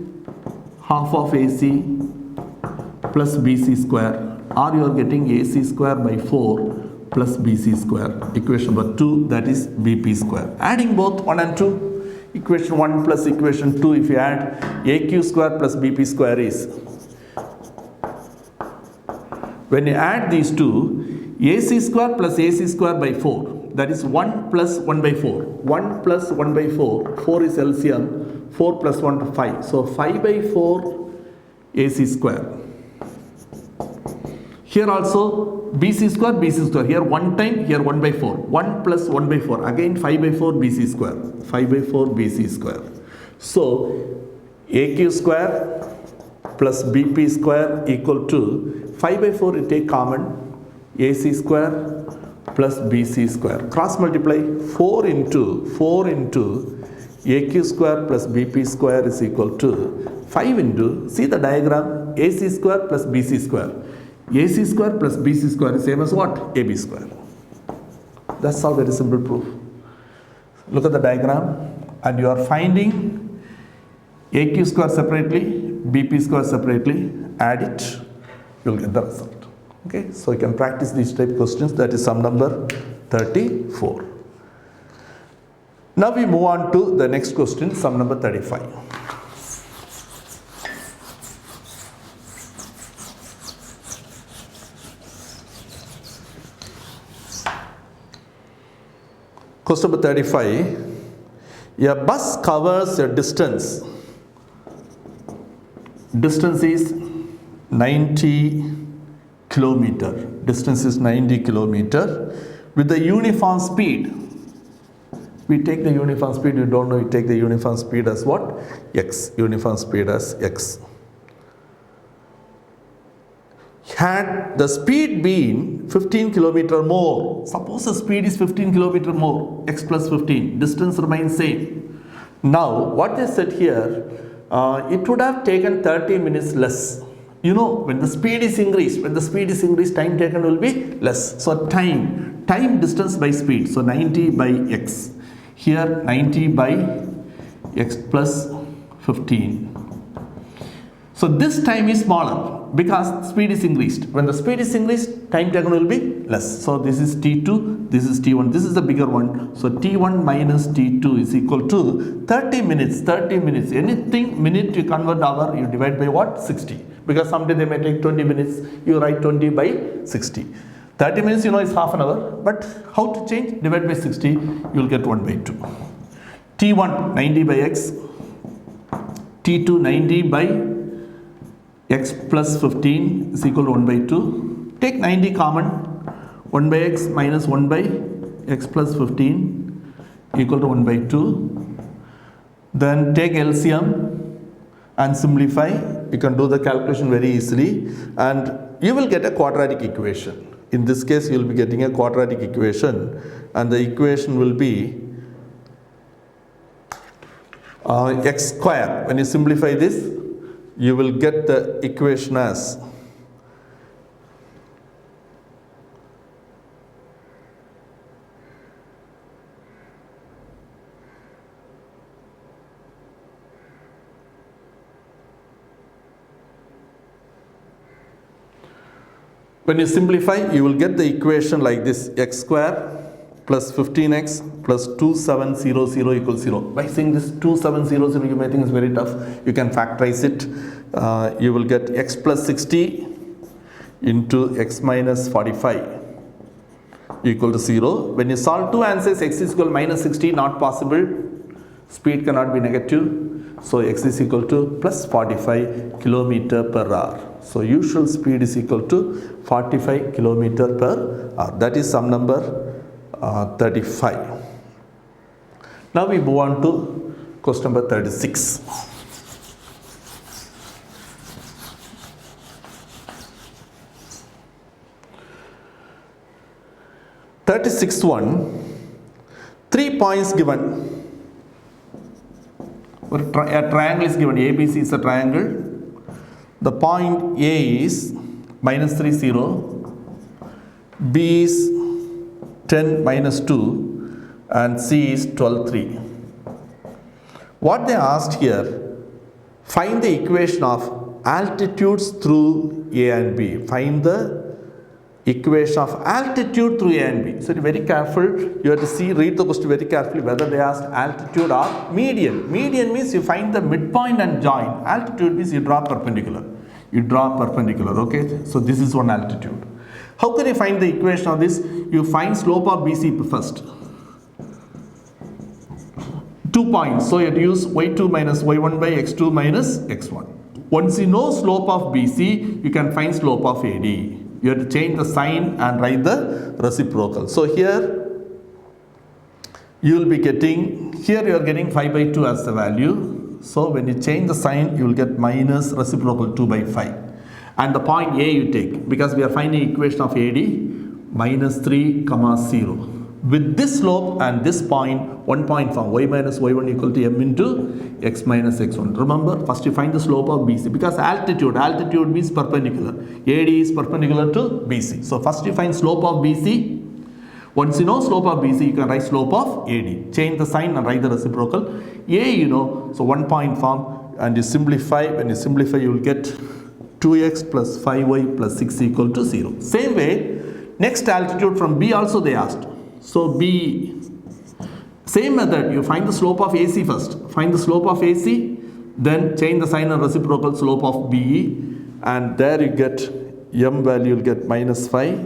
plus BC square, or you are getting AC square by 4 plus BC square. Equation number 2, that is BP square. Adding both 1 and 2, equation 1 plus equation 2, if you add, AQ square plus BP square is, when you add these two, AC square plus AC square by 4. That is 1 plus 1 by 4. 1 plus 1 by 4. 4 is LCM. 4 plus 1 5. So 5 by 4 AC square. Here also BC square, BC square. Here 1 time, here 1 by 4. 1 plus 1 by 4. Again 5 by 4 BC square. 5 by 4 BC square. So AQ square plus BP square equal to 5 by 4, you take common, AC square plus BC square. Cross multiply 4 into AQ square plus BP square is equal to 5 into, see the diagram, AC square plus BC square. AC square plus BC square is same as what? AB square. That's all, very simple proof. Look at the diagram and you are finding AQ square separately, BP square separately, add it, you will get the result. Okay, so you can practice these type questions. That is sum number 34. Now we move on to the next question, sum number 35. Question number 35. A bus covers a distance. Distance is 90 kilometer. Distance is 90 kilometer with the uniform speed. We take the uniform speed, you don't know, we take the uniform speed as what? X. Uniform speed as X. Had the speed been 15 kilometer more, suppose the speed is 15 kilometer more, X plus 15, distance remains same. Now, what they said here, it would have taken 30 minutes less. You know, when the speed is increased, time taken will be less. So time distance by speed. So 90 by X. Here 90 by X plus 15. So this time is smaller because speed is increased. When the speed is increased, time taken will be less. So this is T2, this is T1. This is the bigger one. So T1 minus T2 is equal to 30 minutes. 30 minutes. Anything minute you convert hour, you divide by what? 60. Because someday they may take 20 minutes, you write 20 by 60. 30 minutes, you know, is half an hour, but how to change? Divide by 60, you will get 1 by 2. T1, 90 by X. T2, 90 by X plus 15 is equal to 1 by 2. Take 90 common, 1 by X minus 1 by X plus 15 equal to 1 by 2. Then take LCM and simplify. You can do the calculation very easily and you will get a quadratic equation. In this case, you will be getting a quadratic equation and the equation will be x square. When you simplify this, you will get the equation as when you simplify, you will get the equation like this: x square plus 15x plus 2700 equals 0. By saying this 2700, you may think it's very tough. You can factorize it. You will get x plus 60 into x minus 45 equal to 0. When you solve two answers, x is equal to minus 60, not possible. Speed cannot be negative. So x is equal to plus 45 kilometer per hour. So usual speed is equal to 45 kilometer per hour. That is sum number 35. Now we move on to question number 36. One, 3 points given. A triangle is given. ABC is a triangle. The point A is minus 3, 0. B is 10, minus 2. And C is 12, 3. What they asked here, find the equation of altitudes through A and B. Find the equation of altitude through A and B. So be very careful. You have to read the question very carefully whether they asked altitude or median. Median means you find the midpoint and join. Altitude means you draw perpendicular. Okay. So this is one altitude. How can you find the equation of this? You find slope of BC first. 2 points. So you have to use y2 minus y1 by x2 minus x1. Once you know slope of BC, you can find slope of AD. You have to change the sign and write the reciprocal. So here you will be getting, here you are getting 5 by 2 as the value. So when you change the sign, you will get minus reciprocal 2 by 5. And the point A you take, because we are finding equation of AD, minus 3 comma 0. With this slope and this point, 1 point form, y minus y1 equal to m into x minus x1. Remember, first you find the slope of BC because altitude means perpendicular. AD is perpendicular to BC. So first you find slope of BC. Once you know slope of BC, you can write slope of AD. Change the sign and write the reciprocal. A you know, so 1 point form, and you simplify. When you simplify, you will get 2x plus 5y plus 6 equal to 0. Same way, next altitude from B also they asked. So B, same method, you find the slope of AC first. Find the slope of AC, then change the sign and reciprocal slope of BE, and there you get m value, you'll get minus 5.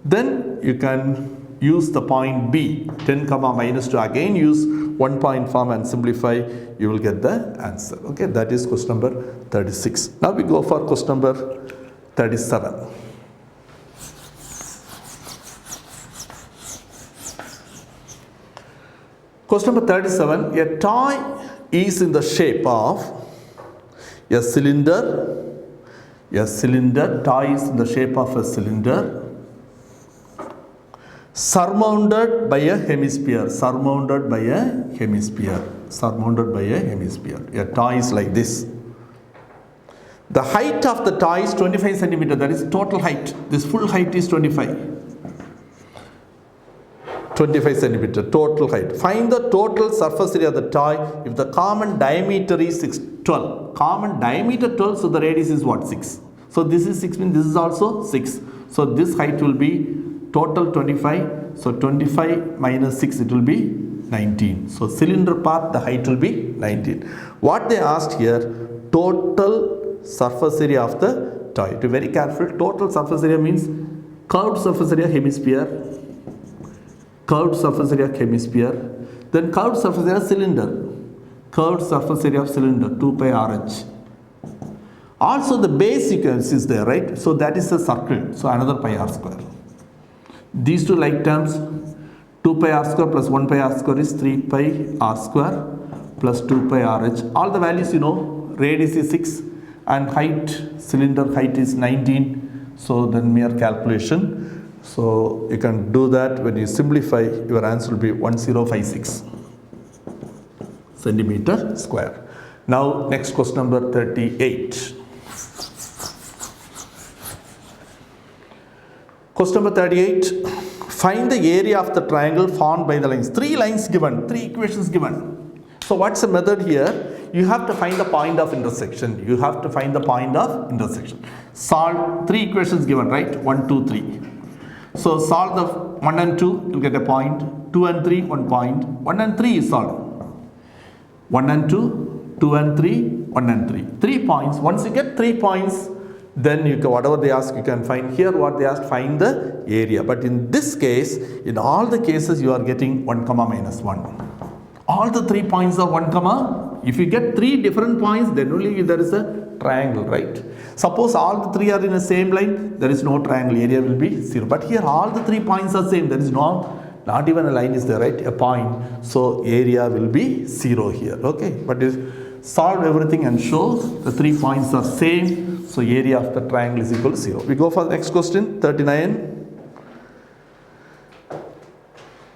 Then you can use the point B, 10 comma minus 2. Again use 1 point form and simplify, you will get the answer. Okay, that is question number 36. Now we go for question number 37. Question number 37, a toy is in the shape of a cylinder. Toy is in the shape of a cylinder surmounted by a hemisphere. A toy is like this. The height of the toy is 25 centimeter. That is total height. This full height is 25 centimeter total height. Find the total surface area of the toy if the common diameter is 12. Common diameter 12, so the radius is what? 6. So this is 6 means this is also 6. So this height will be total 25. So 25 minus 6, it will be 19. So cylinder part, the height will be 19. What they asked here, total surface area of the toy. To be very careful, total surface area means curved surface area hemisphere. Then curved surface area cylinder. Curved surface area of cylinder, 2 pi RH. Also the base you can see is there, right? So that is a circle. So another pi r square. These two like terms, 2 pi r square plus 1 pi r square is 3 pi r square plus 2 pi RH. All the values you know, radius is 6 and height, cylinder height is 19. So then mere calculation. So you can do that. When you simplify, your answer will be 1056 centimeter square. Now next question number 38. Question number 38. Find the area of the triangle formed by the lines. 3 lines given, 3 equations given. So what's the method here? You have to find the point of intersection. Solve 3 equations given, right? 1, 2, 3. So solve the 1 and 2, you'll get a point. 2 and 3, 1 point. 1 and 3 is solved. 1 and 2, 2 and 3, 1 and 3. 3 points. Once you get 3 points, then you can, whatever they ask, you can find. Here what they asked, find the area. But in this case, in all the cases, you are getting 1 comma minus 1. All the 3 points are 1 comma. If you get 3 different points, then only there is a triangle, right? Suppose all the 3 are in the same line, there is no triangle, area will be 0. But here all the 3 points are same, there is not even a line is there, right? A point. So area will be 0 here, okay? But if solve everything and show the 3 points are same, so area of the triangle is equal to 0. We go for the next question, 39.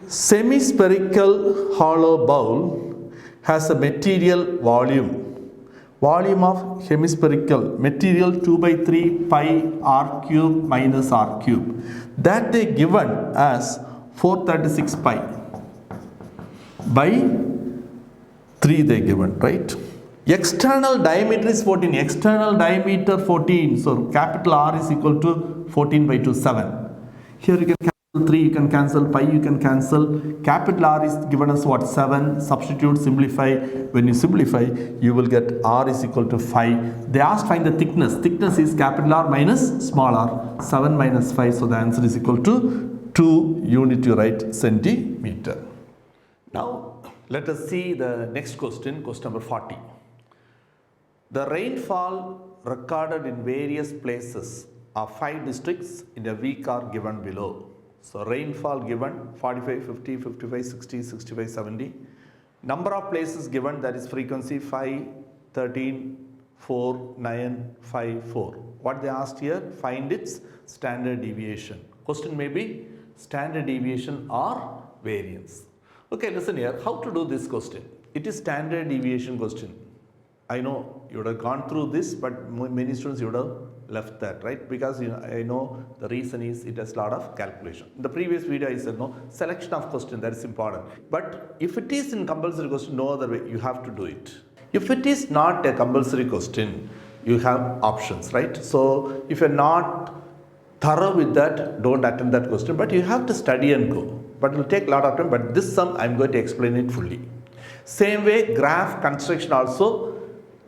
Semi-spherical hollow bowl has a material volume of hemispherical material 2 by 3 pi r cube minus r cube that they given as 436 pi by 3 they given, right? External diameter is 14. External diameter 14. So capital R is equal to 14 by 2, 7. Here you can cancel 3, you can cancel pi, you can cancel. Capital R is given as what? 7. Substitute, simplify. When you simplify, you will get R is equal to 5. They asked find the thickness. Thickness is capital R minus small r. 7 minus 5. So the answer is equal to 2 unit you write centimeter. Now let us see the next question, question number 40. The rainfall recorded in various places of 5 districts in a week are given below. So rainfall given 45, 50, 55, 60, 65, 70. Number of places given, that is frequency 5, 13, 4, 9, 5, 4. What they asked here, find its standard deviation. Question may be standard deviation or variance. Okay, listen here. How to do this question? It is standard deviation question. I know you would have gone through this, but many students you would have left that, right? Because I know the reason is it has a lot of calculation. In the previous video I said no, selection of question, that is important. But if it is in compulsory question, no other way, you have to do it. If it is not a compulsory question, you have options, right? So if you're not thorough with that, don't attempt that question, but you have to study and go. But it will take a lot of time, but this sum I'm going to explain it fully. Same way, graph construction also,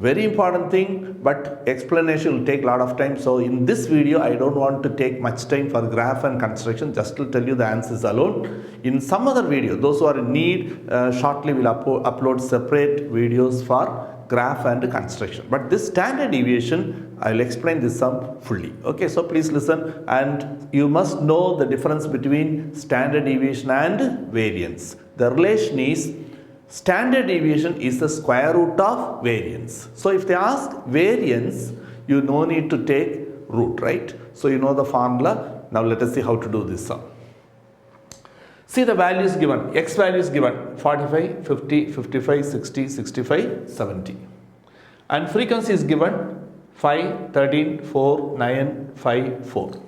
very important thing, but explanation will take a lot of time. So in this video, I don't want to take much time for graph and construction, just to tell you the answers alone. In some other video, those who are in need, shortly will upload separate videos for graph and construction. But this standard deviation, I will explain this sum fully. Okay, so please listen, and you must know the difference between standard deviation and variance. The relation is standard deviation is the square root of variance. So if they ask variance, you no need to take root, right? So you know the formula. Now let us see how to do this sum. See the values given, x values given 45, 50, 55, 60, 65, 70. And frequency is given 5, 13, 4, 9, 5, 4.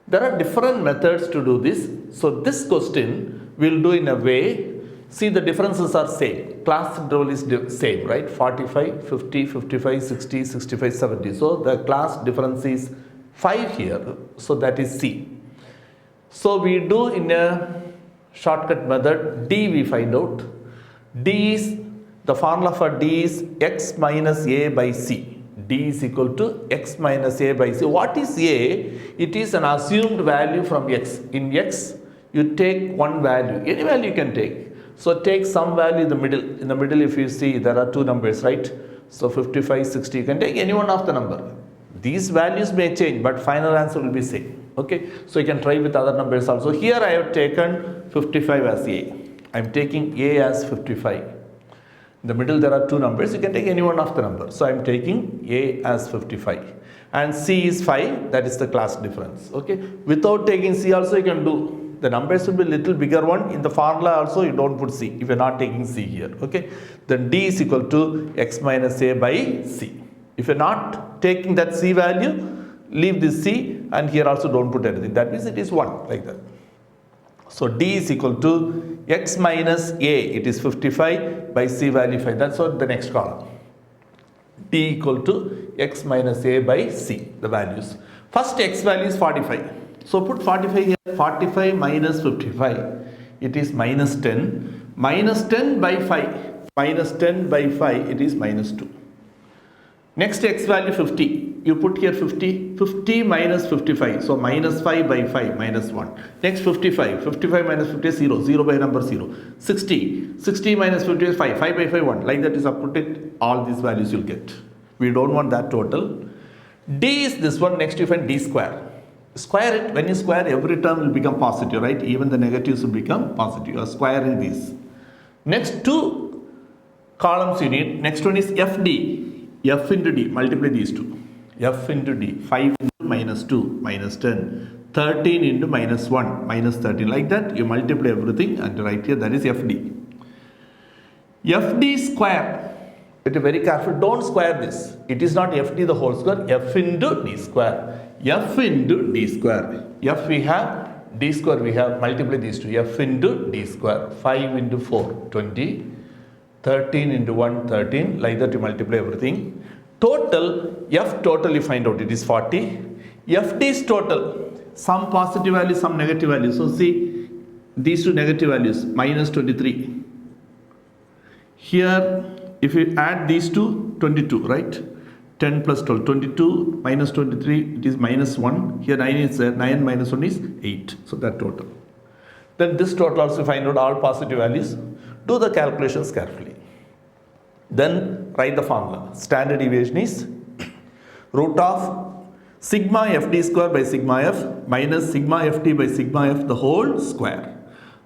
There are different methods to do this. So this question we'll do in a way. See, the differences are same. Class interval is same, right? 45, 50, 55, 60, 65, 70. So the class difference is 5 here. So that is C. So we do in a shortcut method, D we find out. D is, the formula for D is x minus a by c. D is equal to x minus a by c. What is a? It is an assumed value from x. In x, you take one value. Any value you can take. So take some value in the middle. In the middle, if you see, there are two numbers, right? So 55, 60, you can take any one of the number. These values may change, but final answer will be same. Okay, so you can try with other numbers also. Here I have taken 55 as A. I am taking A as 55. In the middle there are two numbers, you can take any one of the number. So I am taking A as 55. And C is 5, that is the class difference. Okay, without taking C also you can do. The numbers will be little bigger one. In the formula also you don't put C if you are not taking C here. Okay, then D is equal to x minus A by C. If you are not taking that C value, leave this C, and here also don't put anything. That means it is 1, like that. So D is equal to x minus A, it is 55, by C value 5. That's what the next column. D equal to x minus A by C, the values. First x value is 45. So put 45 here. 45 minus 55, it is minus 10. Minus 10 by 5. Minus 10 by 5, it is minus 2. Next x value 50. You put here 50. 50 minus 55. So minus 5 by 5, minus 1. Next 55. 55 minus 50 is 0. 0 by number 0. 60. 60 minus 50 is 5. 5 by 5, 1. Like that is up, put it. All these values you'll get. We don't want that total. D is this one. Next you find D square. Square it. When you square, every term will become positive, right? Even the negatives will become positive. You are squaring these. Next two columns you need. Next one is FD. F into D, multiply these two. F into D, 5 into minus 2, minus 10. 13 into minus 1, minus 13. Like that, you multiply everything and write here, that is FD. FD square. Be very careful, don't square this. It is not FD the whole square, F into D square. F into D square. F we have, D square we have, multiply these two. F into D square. 5 into 4, 20. 13 into 1, 13. Like that you multiply everything. Total, F total you find out, it is 40. FD is total. Some positive values, some negative values. So see, these two negative values, minus 23. Here, if you add these two, 22, right? 10 plus 12, 22 minus 23, it is minus 1. Here 9 is there, 9 minus 1 is 8. So that total. Then this total also find out all positive values. Do the calculations carefully. Then write the formula. Standard deviation is root of sigma FD square by sigma F minus sigma FD by sigma F the whole square.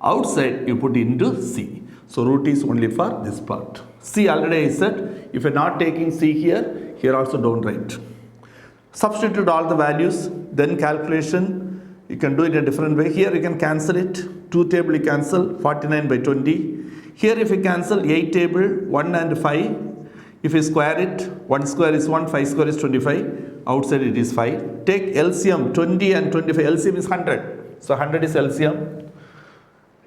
Outside you put into C. So root is only for this part. C already I said, if you are not taking C here also don't write. Substitute all the values, then calculation. You can do it a different way. Here you can cancel it. 2 table you cancel, 49 by 20. Here if you cancel 8 table, 1 and 5. If you square it, 1 square is 1, 5 square is 25. Outside it is 5. Take LCM, 20 and 25. LCM is 100. So 100 is LCM.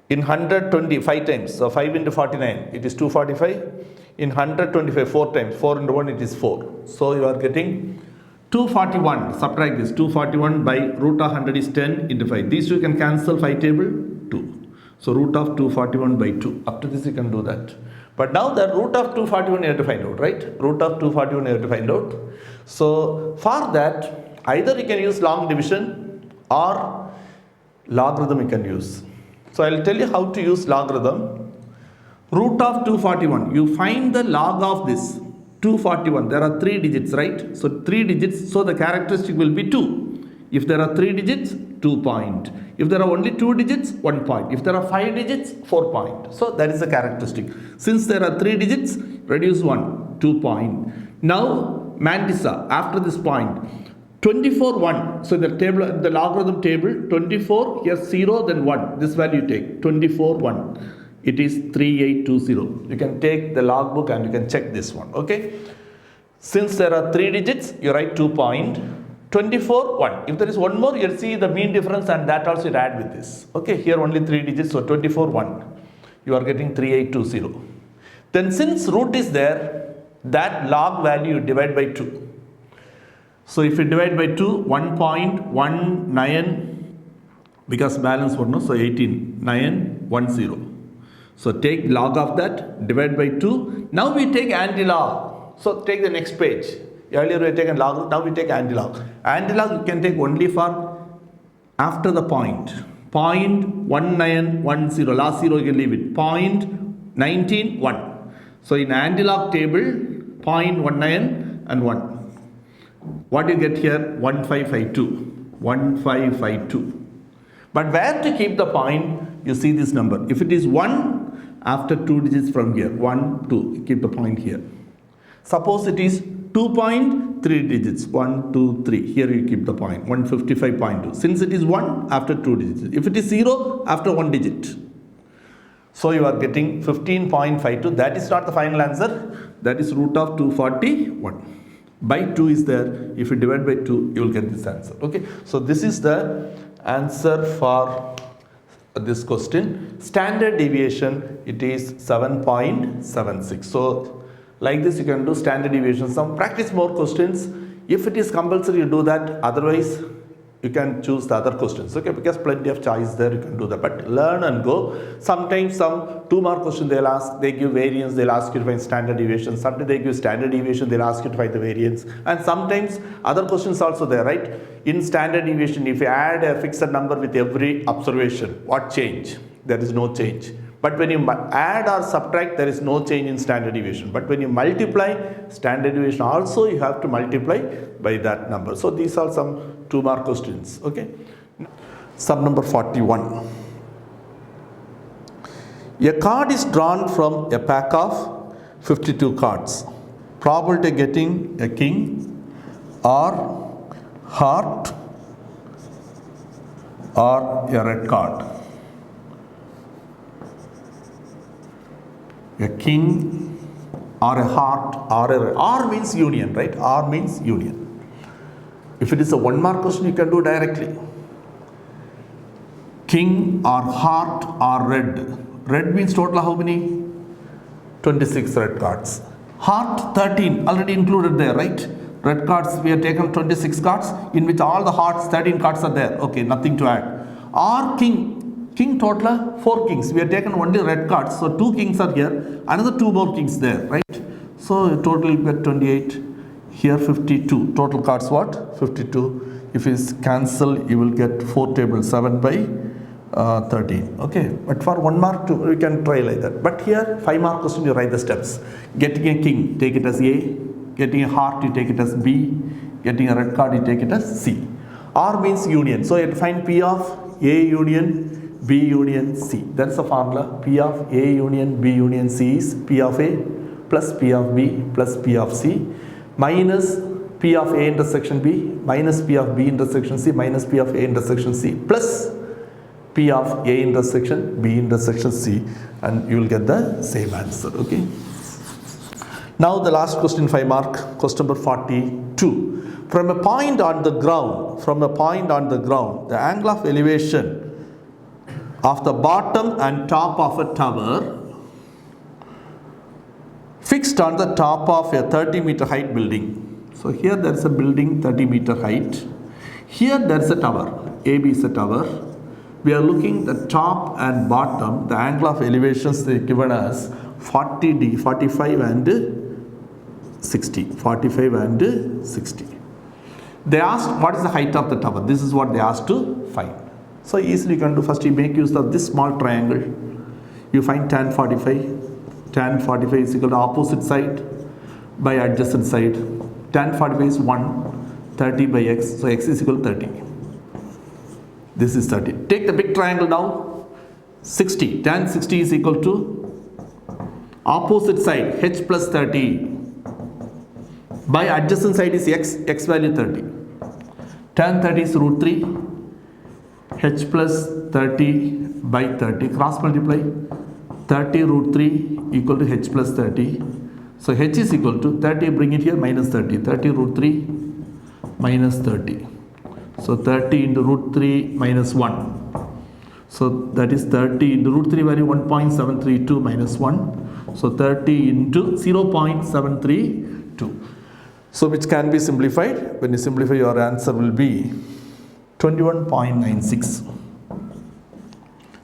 In 120, 5 times. So 5 into 49, it is 245. In 125, 4 times. 4 into 1, it is 4. So you are getting 241. Subtract this. 241 by root of 100 is 10 into 5. These two can cancel. 5 table, 2. So root of 241 by 2. Up to this you can do that. But now the root of 241 you have to find out, right? Root of 241 you have to find out. So for that, either you can use long division or logarithm you can use. So I will tell you how to use logarithm. Root of 241, you find the log of this 241. There are 3 digits, right? So 3 digits, so the characteristic will be 2. If there are 3 digits, 2 point. If there are only 2 digits, 1 point. If there are 5 digits, 4 point. So that is the characteristic. Since there are 3 digits, reduce 1, 2 point. Now Mantissa, after this point, 24, 1. So the table, the logarithm table, 24, here 0, then 1. This value you take, 24, 1. It is 3820. You can take the logbook and you can check this one, okay? Since there are 3 digits, you write 2 point. 24, 1. If there is one more, you'll see the mean difference and that also you add with this. Okay, here only 3 digits, so 24, 1. You are getting 3820. Then since root is there, that log value you divide by 2. So if you divide by 2, 1.19, because balance 1, no? So 18, 910. So take log of that, divide by 2. Now we take anti-log. So take the next page. Earlier we had taken log, now we take anti-log. Anti-log you can take only for after the point. 0.1910, last 0 you can leave it. 0.191. So in anti-log table, 0.19 and 1. What you get here? 1552. 1552. But where to keep the point? You see this number. If it is 1, after 2 digits from here, 1, 2, keep the point here. Suppose it is 2.3 digits, 1, 2, 3. Here you keep the point, 155.2. Since it is 1, after 2 digits. If it is 0, after 1 digit. So you are getting 15.52. That is not the final answer. That is root of 241. By 2 is there. If you divide by 2, you will get this answer. Okay. So this is the answer for this question. Standard deviation, it is 7.76. So like this you can do standard deviation. Some practice more questions. If it is compulsory, you do that. Otherwise you can choose the other questions, okay, because plenty of choice there, you can do that. But learn and go. Sometimes some 2 mark question they'll ask, they give variance, they'll ask you to find standard deviation. Sometimes they give standard deviation, they'll ask you to find the variance. And sometimes other questions also there, right? In standard deviation, if you add a fixed number with every observation, what change? There is no change. But when you add or subtract, there is no change in standard deviation. But when you multiply standard deviation also, you have to multiply by that number. So these are some 2 mark questions, okay. Sub number 41. A card is drawn from a pack of 52 cards. Probability of getting a king or heart or a red card. A king or a heart or a red. R means union, right? R means union. If it is a 1 mark question, you can do directly. King or heart or red. Red means total how many? 26 red cards. Heart 13 already included there, right? Red cards we have taken 26 cards in which all the hearts 13 cards are there. Okay, nothing to add. Or king. King total 4 kings. We have taken only red cards. So 2 kings are here. Another 2 more kings there, right? So total you get 28. Here 52. Total cards what? 52. If you cancel, you will get 4 tables, 7 by 13. Okay. But for 1 mark, we can try like that. But here 5 mark question, you write the steps. Getting a king, take it as A. Getting a heart, you take it as B. Getting a red card, you take it as C. R means union. So you have to find P of A union B union C. That's the formula. P of A union B union C is P of A plus P of B plus P of C minus P of A intersection B minus P of B intersection C minus P of A intersection C plus P of A intersection B intersection C, and you will get the same answer. Okay. Now the last question, 5 mark, question number 42. From a point on the ground, the angle of elevation of the bottom and top of a tower fixed on the top of a 30-meter height building. So here there is a building 30-meter height. Here there is a tower. AB is a tower. We are looking the top and bottom, the angle of elevations they given us 40 45 and 60. 45 and 60. They asked what is the height of the tower. This is what they asked to find. So easily you can do, first you make use of this small triangle. You find tan 45. Tan 45 is equal to opposite side by adjacent side. Tan 45 is 1, 30 by x. So x is equal to 30. This is 30. Take the big triangle now. 60. Tan 60 is equal to opposite side h plus 30 by adjacent side is x value 30. Tan 30 is root 3 h plus 30 by 30, cross multiply 30 root 3 equal to h plus 30. So h is equal to 30, bring it here, minus 30. 30 root 3 minus 30. So 30 into root 3 minus 1. So that is 30 into root 3 value 1.732 minus 1. So 30 into 0.732. So which can be simplified. When you simplify, your answer will be 21.96.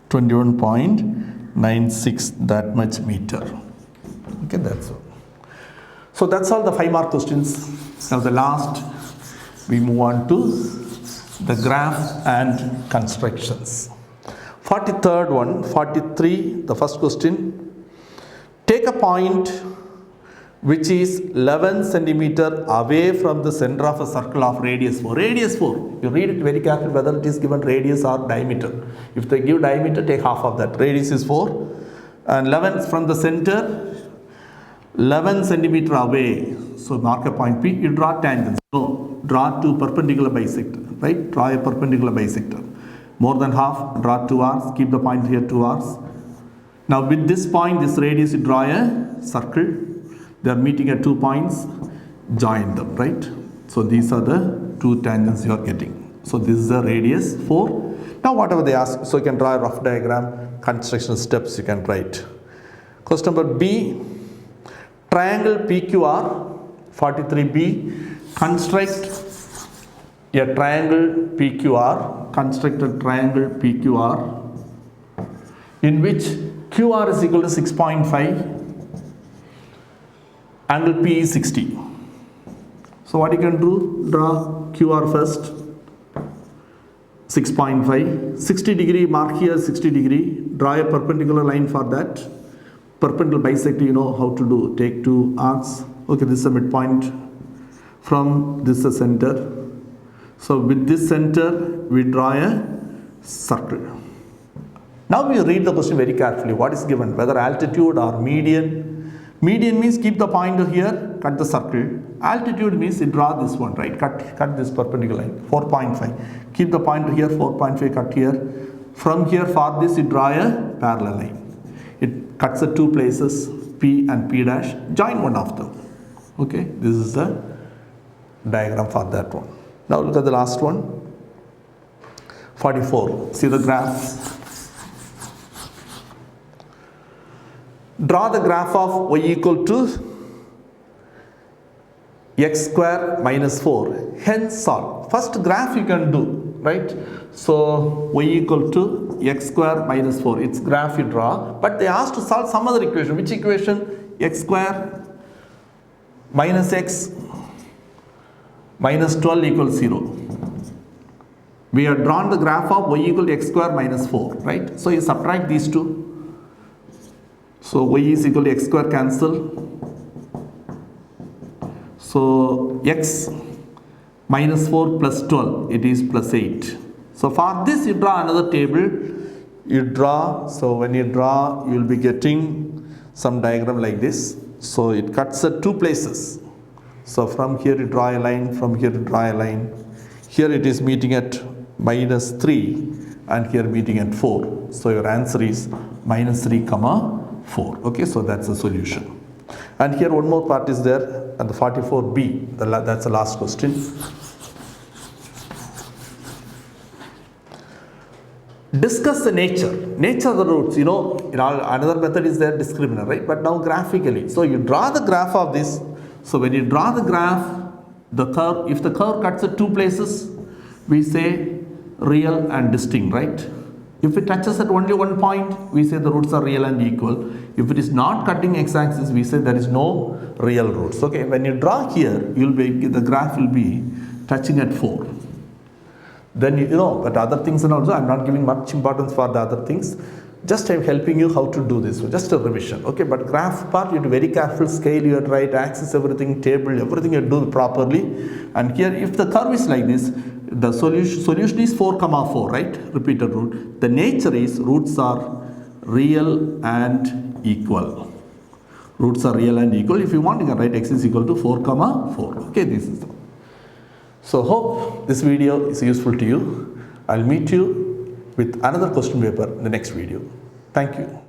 21.96, that much meter. Okay, that's all. So that's all the 5 mark questions. Now the last, we move on to the graph and constructions. 43rd one, 43, the first question. Take a point which is 11 centimeter away from the center of a circle of radius 4. Radius 4, you read it very carefully whether it is given radius or diameter. If they give diameter, take half of that. Radius is 4 and 11 from the center, 11 centimeter away. So mark a point P, you draw tangents. So draw two perpendicular bisector, right? Draw a perpendicular bisector. More than half, draw 2 arcs, keep the point here 2 arcs. Now with this point, this radius, you draw a circle. They are meeting at 2 points, join them, right? So these are the 2 tangents you are getting. So this is the radius 4. Now whatever they ask, so you can draw a rough diagram, construction steps you can write. Question number B, triangle PQR, 43B, construct a triangle PQR, construct a triangle PQR in which QR is equal to 6.5, angle P is 60. So what you can do, draw QR first, 6.5, 60 degree, mark here 60 degree, draw a perpendicular line for that. Perpendicular bisector, you know how to do, take 2 arcs. Okay, this is a midpoint, from this is the center. So with this center, we draw a circle. Now we read the question very carefully. What is given, whether altitude or median. Median means keep the pointer here, cut the circle. Altitude means you draw this one, right? Cut this perpendicular line, 4.5. Keep the pointer here, 4.5, cut here. From here, for this, you draw a parallel line. It cuts at 2 places, P and P dash. Join one of them. Okay, this is the diagram for that one. Now look at the last one. 44. See the graph. Draw the graph of y equal to x square minus 4. Hence solve. First graph you can do, right? So y equal to x square minus 4. It's graph you draw. But they asked to solve some other equation. Which equation? X square minus x minus 12 equals 0. We have drawn the graph of y equal to x square minus 4, right? So you subtract these two. So y is equal to x square cancel. So x minus 4 plus 12, it is plus 8. So for this you draw another table. You draw, so when you draw, you will be getting some diagram like this. So it cuts at 2 places. So from here you draw a line, from here you draw a line. Here it is meeting at minus 3 and here meeting at 4. So your answer is minus 3 comma 4. Okay, so that's the solution. And here one more part is there, and the 44b, that's the last question. Discuss the nature of the roots. You know, another method is there, discriminant, right? But now graphically. So you draw the graph of this. So when you draw the graph, the curve, if the curve cuts at 2 places, we say real and distinct, right? If it touches at only 1 point, we say the roots are real and equal. If it is not cutting x-axis, we say there is no real roots. Okay, when you draw here, the graph will be touching at 4. Then but other things and also I'm not giving much importance for the other things. Just I'm helping you how to do this. So just a revision. Okay, but graph part you do very careful, scale your right axis, everything, table, everything you do properly. And here if the curve is like this, the solution is 4 comma 4, right? Repeated root. The nature is roots are real and equal. Roots are real and equal. If you want, you can write x is equal to 4 comma 4. Okay, this is the. So hope this video is useful to you. I'll meet you with another question paper in the next video. Thank you.